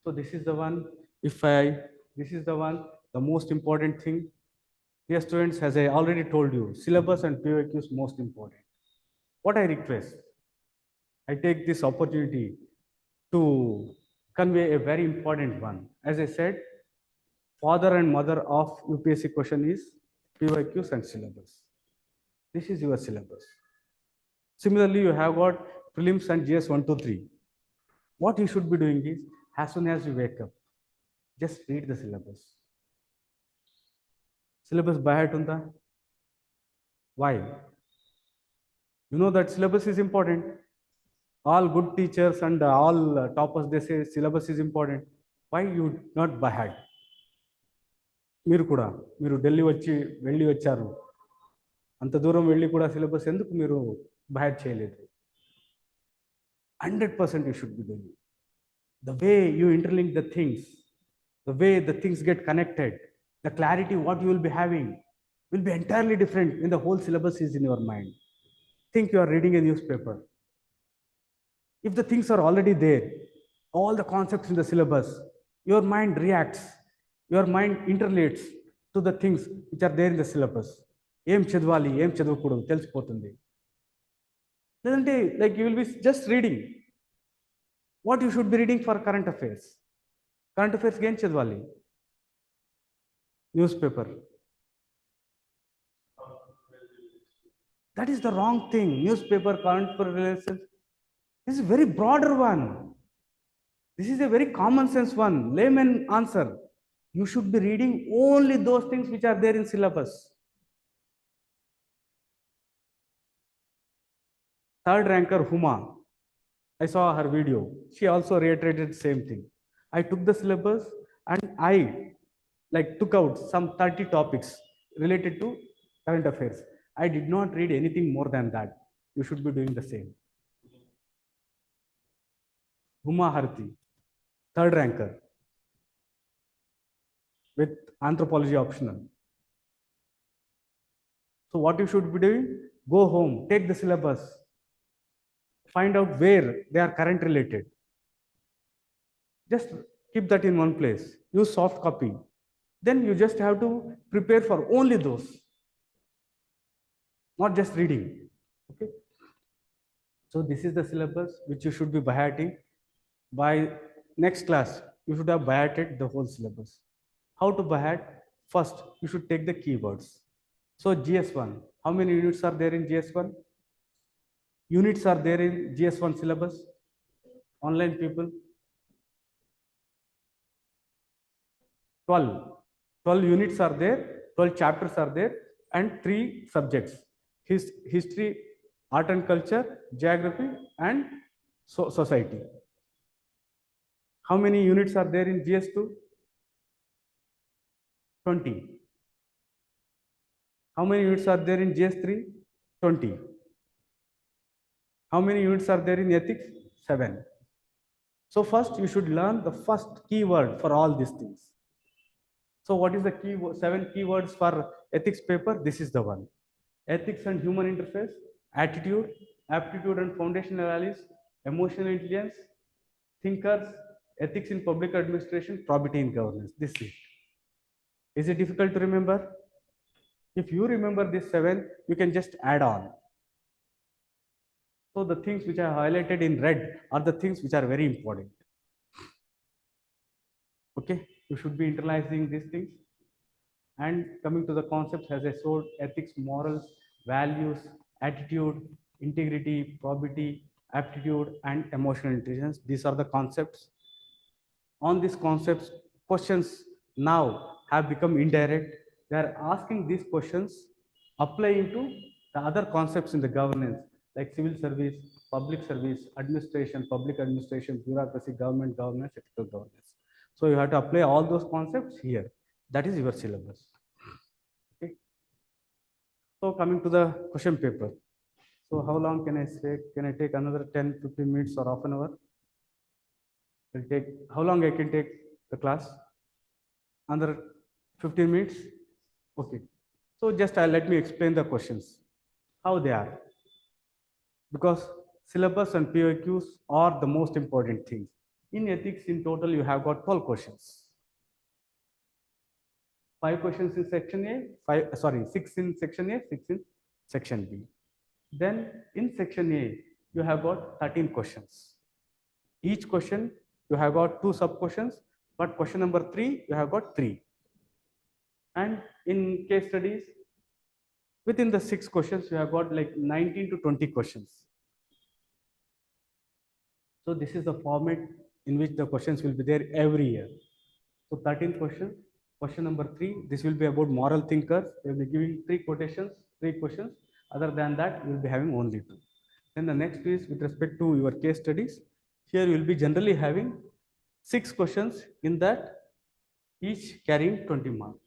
So this is the one. This is the one, the most important thing. Dear students, as I already told you, syllabus and PYQs most important. What I request, I take this opportunity to convey a very important one. As I said, father and mother of UPSC question is PYQs and syllabus. This is your syllabus. Similarly, you have got prelims and GS-1 to 3. What you should be doing is, as soon as you wake up, just read the syllabus. Syllabus by heart unda? Why? You know that syllabus is important. All good teachers and all toppers, they say syllabus is important. Why you not by heart? మీరు కూడా మీరు ఢిల్లీ వెళ్ళి వచ్చారు, అంత దూరం వెళ్ళి కూడా syllabus ఎందుకు మీరు బైహార్ట్ చేయలేదు? 100% you should be doing. The way you interlink the things, the way the things get connected, the clarity what you will be having will be entirely different when the whole syllabus is in your mind. Think you are reading a newspaper. If the things are already there, all the concepts in the syllabus, your mind reacts, your mind interrelates to the things which are there in the syllabus. ఏం చదవాలి, ఏం చదవకూడదు తెలిసిపోతుంది. లేదంటే like you will be just reading what you should be reading for current affairs. Current affairs ఏం చదవాలి? Newspaper. That is the wrong thing. Newspaper, current relations. This is a very broader one. This is a very common sense one. Layman answer. You should be reading only those things which are there in syllabus. third ranker Huma, I saw her video. She also reiterated the same thing. I took the syllabus and I took out some 30 topics related to current affairs. I did not read anything more than that. You should be doing the same. Huma Harti, third ranker with anthropology optional. So what you should be doing? Go home, take the syllabus, find out where they are current related. Just keep that in one place. Use soft copy. Then you just have to prepare for only those, not just reading. Okay. So this is the syllabus which you should be by-hearting. By next class, you should have by-hearted the whole syllabus. How to by-heart? First, you should take the keywords. So GS1, how many units are there in GS1? Units are there in GS1 syllabus? Online people? 12. 12 units are there, 12 chapters are there, and 3 subjects. History, art and culture, geography, and society. How many units are there in GS2? 20. How many units are there in GS3? 20. How many units are there in ethics? 7. So first you should learn the first keyword for all these things. So what is the key 7 keywords for ethics paper? This is the one. Ethics and human interface, attitude, aptitude and foundational values, emotional intelligence, thinkers, ethics in public administration, probity in governance. This is it. Is it difficult to remember? If you remember this 7, you can just add on. So the things which are highlighted in red are the things which are very important. Okay, you should be internalizing these things. And coming to the concepts, as I showed, ethics, morals, values, attitude, integrity, probity, aptitude, and emotional intelligence. These are the concepts. On these concepts, questions now have become indirect. They are asking these questions applying to the other concepts in the governance, like civil service, public service, administration, public administration, bureaucracy, government governance, ethical governance. So you have to apply all those concepts here. That is your syllabus. Okay. So coming to the question paper. So how long can I say? Can I take another 10, 15 minutes or half an hour? Will take how long I can take the class? Another 15 minutes? Okay. So just let me explain the questions, how they are. Because syllabus and PYQs are the most important things. In ethics, in total, you have got 12 questions. 5 questions in section A, 6 in section A, 6 in section B. Then in section A, you have got 13 questions. Each question, you have got 2 sub questions, but question number 3, you have got 3. And in case studies, within the 6 questions, you have got like 19 to 20 questions. So this is the format in which the questions will be there every year. So 13 questions. Question number 3, this will be about moral thinkers. They will be giving 3 quotations, 3 questions. Other than that, you will be having only 2. Then the next is with respect to your case studies. Here you will be generally having 6 questions in that, each carrying 20 marks.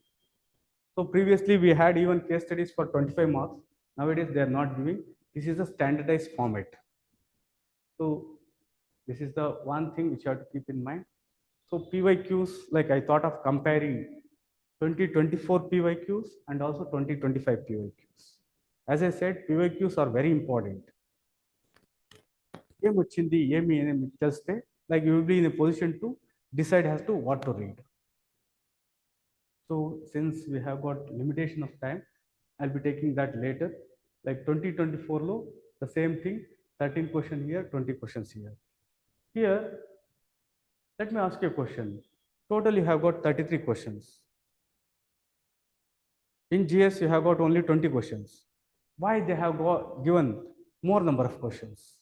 So previously we had even case studies for 25 marks. Nowadays they are not giving. This is a standardized format. So this is the one thing which you have to keep in mind. So PYQs, like I thought of comparing 2024 PYQs and also 2025 PYQs. As I said, PYQs are very important. Like you will be in a position to decide as to what to read. So since we have got limitation of time, I'll be taking that later. Like 2024 low, the same thing, 13 questions here, 20 questions here. Here, let me ask you a question. Total you have got 33 questions. In GS, you have got only 20 questions. Why they have got given more number of questions?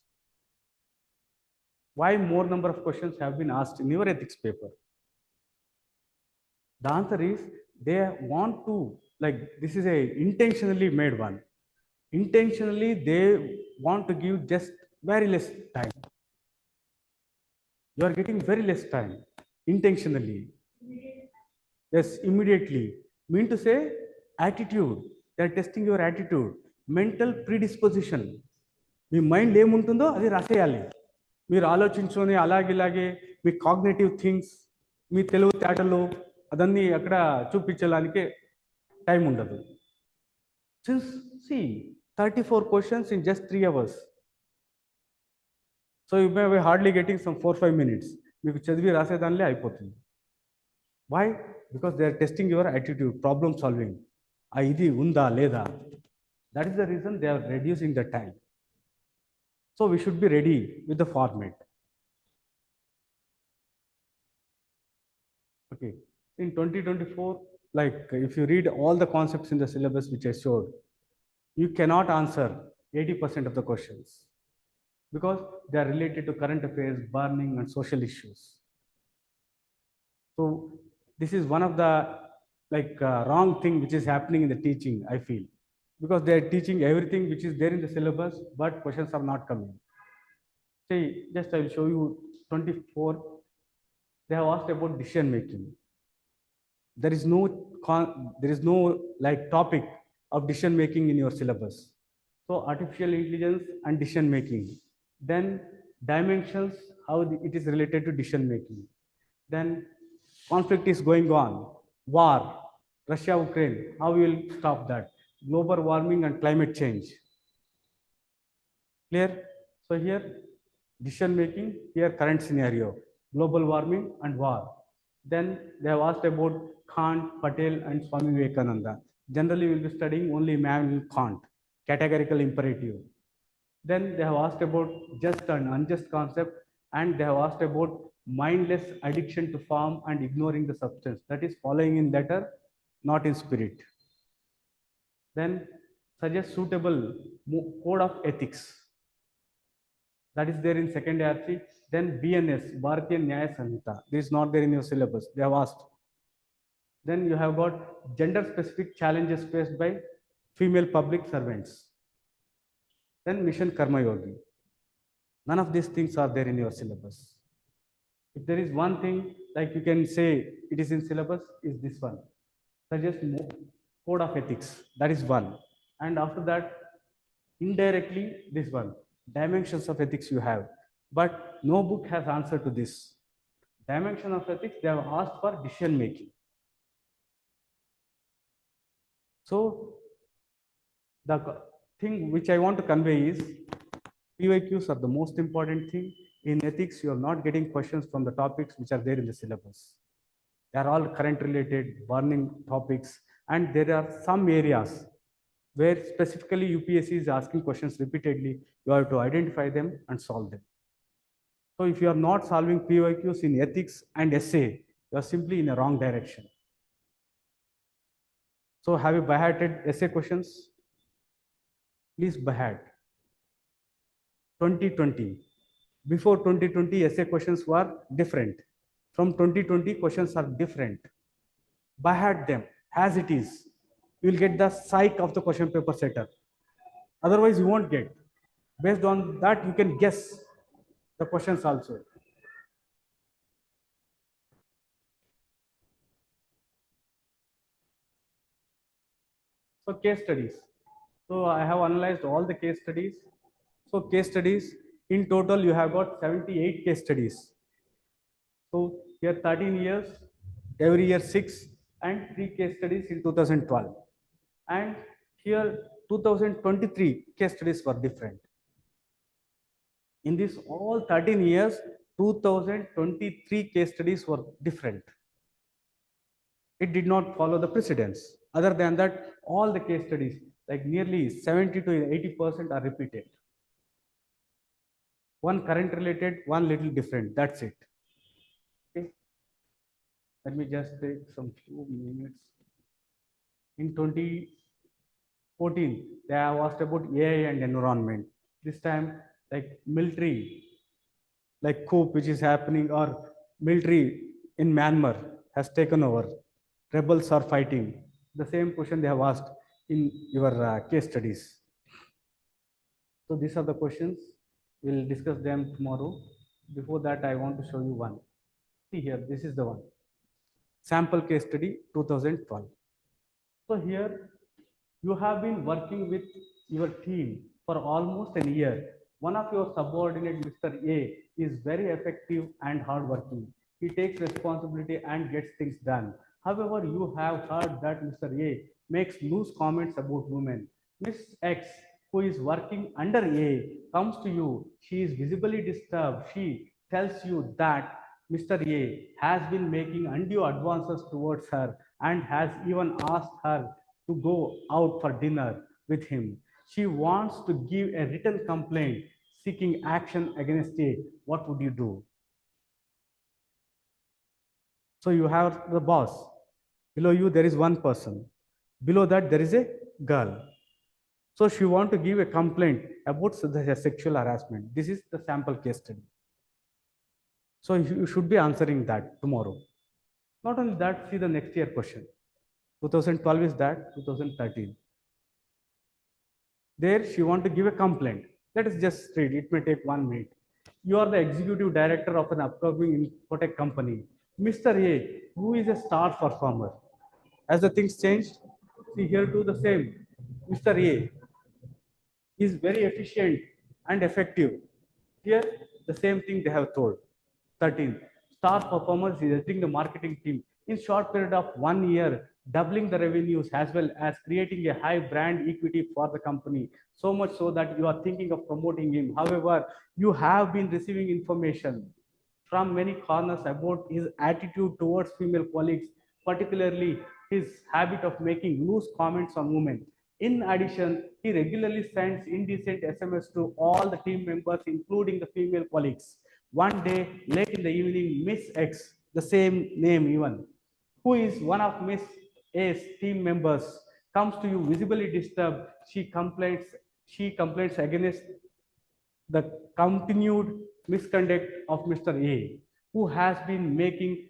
Why more number of questions have been asked in your ethics paper? The answer is they want to, like this is a intentionally made one. Intentionally, they want to give just very less time. You are getting very less time intentionally. Yes, immediately. Mean to say, attitude. They are testing your attitude, mental predisposition. మీ mind ఏముంటుందో అది రాసేయాలి. మీరు ఆలోచించుకొని అలాగే మీ cognitive things, మీ తెలుగు తేటలు అదన్నీ అక్కడ చూపించడానికి టైం ఉండదు. Since C 34 questions in just 3 hours. So you may be hardly getting some 4-5 minutes. మీకు చదివి రాసేదానిలే అయిపోతుంది. Why? Because they are testing your attitude, problem solving. ఇది ఉందా లేదా? That is the reason they are reducing the time. So we should be ready with the format. Okay. In 2024, like if you read all the concepts in the syllabus which I showed, you cannot answer 80% of the questions because they are related to current affairs, burning, and social issues. So this is one of the wrong thing which is happening in the teaching, I feel, because they are teaching everything which is there in the syllabus, but questions are not coming. See, just I will show you 24. They have asked about decision making. There is no like topic of decision making in your syllabus. So artificial intelligence and decision making. Then dimensions, how it is related to decision making. Then conflict is going on. War, Russia, Ukraine. How we will stop that? Global warming and climate change. Clear? So here, decision making, here current scenario, global warming and war. Then they have asked about Kant, Patel, and Swami Vivekananda. Generally, we will be studying only Immanuel Kant, categorical imperative. Then they have asked about just and unjust concept, and they have asked about mindless addiction to form and ignoring the substance. That is following in letter, not in spirit. Then suggest suitable code of ethics. That is there in second ARC. Then BNS, Bharatiya Nyaya Samhita. This is not there in your syllabus. They have asked. Then you have got gender-specific challenges faced by female public servants. Then Mission Karma Yogi. None of these things are there in your syllabus. If there is one thing, like you can say it is in syllabus, is this one. Suggest code of ethics. That is one. And after that, indirectly, this one. Dimensions of ethics you have, but no book has answer to this. Dimension of ethics, they have asked for decision making. So the thing which I want to convey is PYQs are the most important thing. In ethics, you are not getting questions from the topics which are there in the syllabus. They are all current related, burning topics, and there are some areas where specifically UPSC is asking questions repeatedly. You have to identify them and solve them. So if you are not solving PYQs in ethics and essay, you are simply in a wrong direction. So have you by-hearted essay questions? Please by-heart. 2020. Before 2020, essay questions were different. From 2020, questions are different. By-heart them as it is. You will get the psych of the question paper setter. Otherwise, you won't get. Based on that, you can guess the questions also. So case studies. So I have analyzed all the case studies. So case studies, in total, you have got 78 case studies. So here 13 years, every year 6, and 3 case studies in 2012. And here 2023 case studies were different. In this all 13 years, 2023 case studies were different. It did not follow the precedence. Other than that, all the case studies, like nearly 70 to 80% are repeated. One current related, one little different. That's it. Okay. Let me just take some few minutes. In 2014, they have asked about AI and environment. This time, like military, like coup which is happening, or military in Myanmar has taken over. Rebels are fighting. The same question they have asked in your case studies. So these are the questions. We'll discuss them tomorrow. Before that, I want to show you one. See here, this is the one. Sample case study 2012. So here you have been working with your team for almost a year. One of your subordinate, Mr. A, is very effective and hardworking. He takes responsibility and gets things done. However, you have heard that Mr. A makes loose comments about women. Miss X, who is working under A, comes to you. She is visibly disturbed. She tells you that Mr. A has been making undue advances towards her and has even asked her to go out for dinner with him. She wants to give a written complaint seeking action against A. What would you do? So you have the boss. Below you, there is one person. Below that, there is a girl. So she wants to give a complaint about the sexual harassment. This is the sample case study. So you should be answering that tomorrow. Not only that, see the next year question. 2012 is that, 2013. There she want to give a complaint. Let us just read, it may take 1 minute. You are the executive director of an upcoming infotech company. Mr. A, who is a star performer. As the things changed, see here too the same. Mr. A is very efficient and effective. Here, the same thing they have told. 13. Star performers is helping the marketing team in short period of 1 year, doubling the revenues as well as creating a high brand equity for the company. So much so that you are thinking of promoting him. However, you have been receiving information from many corners about his attitude towards female colleagues, particularly his habit of making loose comments on women. In addition, he regularly sends indecent SMS to all the team members, including the female colleagues. One day, late in the evening, Miss X, the same name even, who is one of Miss A's team members, comes to you visibly disturbed. She complains against the continued misconduct of Mr. A, who has been making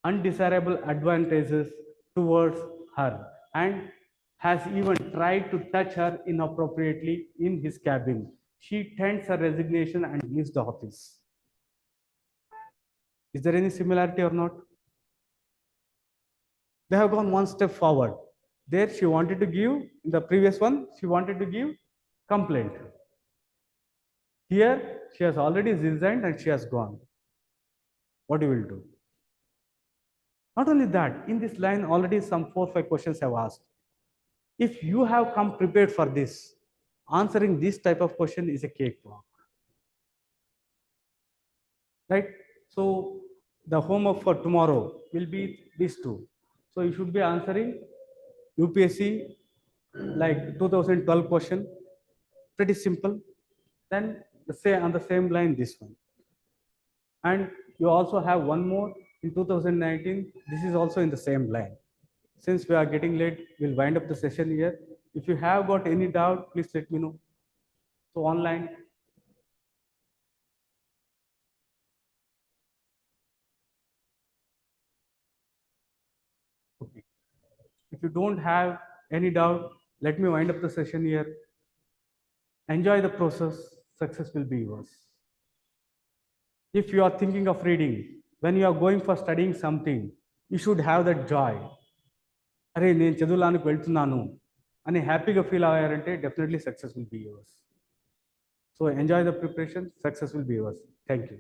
undesirable advantages towards her and has even tried to touch her inappropriately in his cabin. She tends her resignation and leaves the office. Is there any similarity or not? They have gone one step forward. There she wanted to give, in the previous one, she wanted to give complaint. Here, she has already resigned and she has gone. What you will do? Not only that, in this line, already some 4 or 5 questions have asked. If you have come prepared for this, answering this type of question is a cakewalk. Right? So the homework for tomorrow will be these two. So you should be answering UPSC like 2012 question, pretty simple. Then on the same line, this one. And you also have one more in 2019. This is also in the same line. Since we are getting late, we'll wind up the session here. If you have got any doubt, please let me know. So online. Okay. If you don't have any doubt, let me wind up the session here. Enjoy the process. Success will be yours. If you are thinking of reading, when you are going for studying something, you should have that joy. అరే నేను చదువులానికి వెళ్తున్నాను అని హ్యాపీగా feel అయ్యారంటే definitely success will be yours. So enjoy the preparation, success will be yours. Thank you.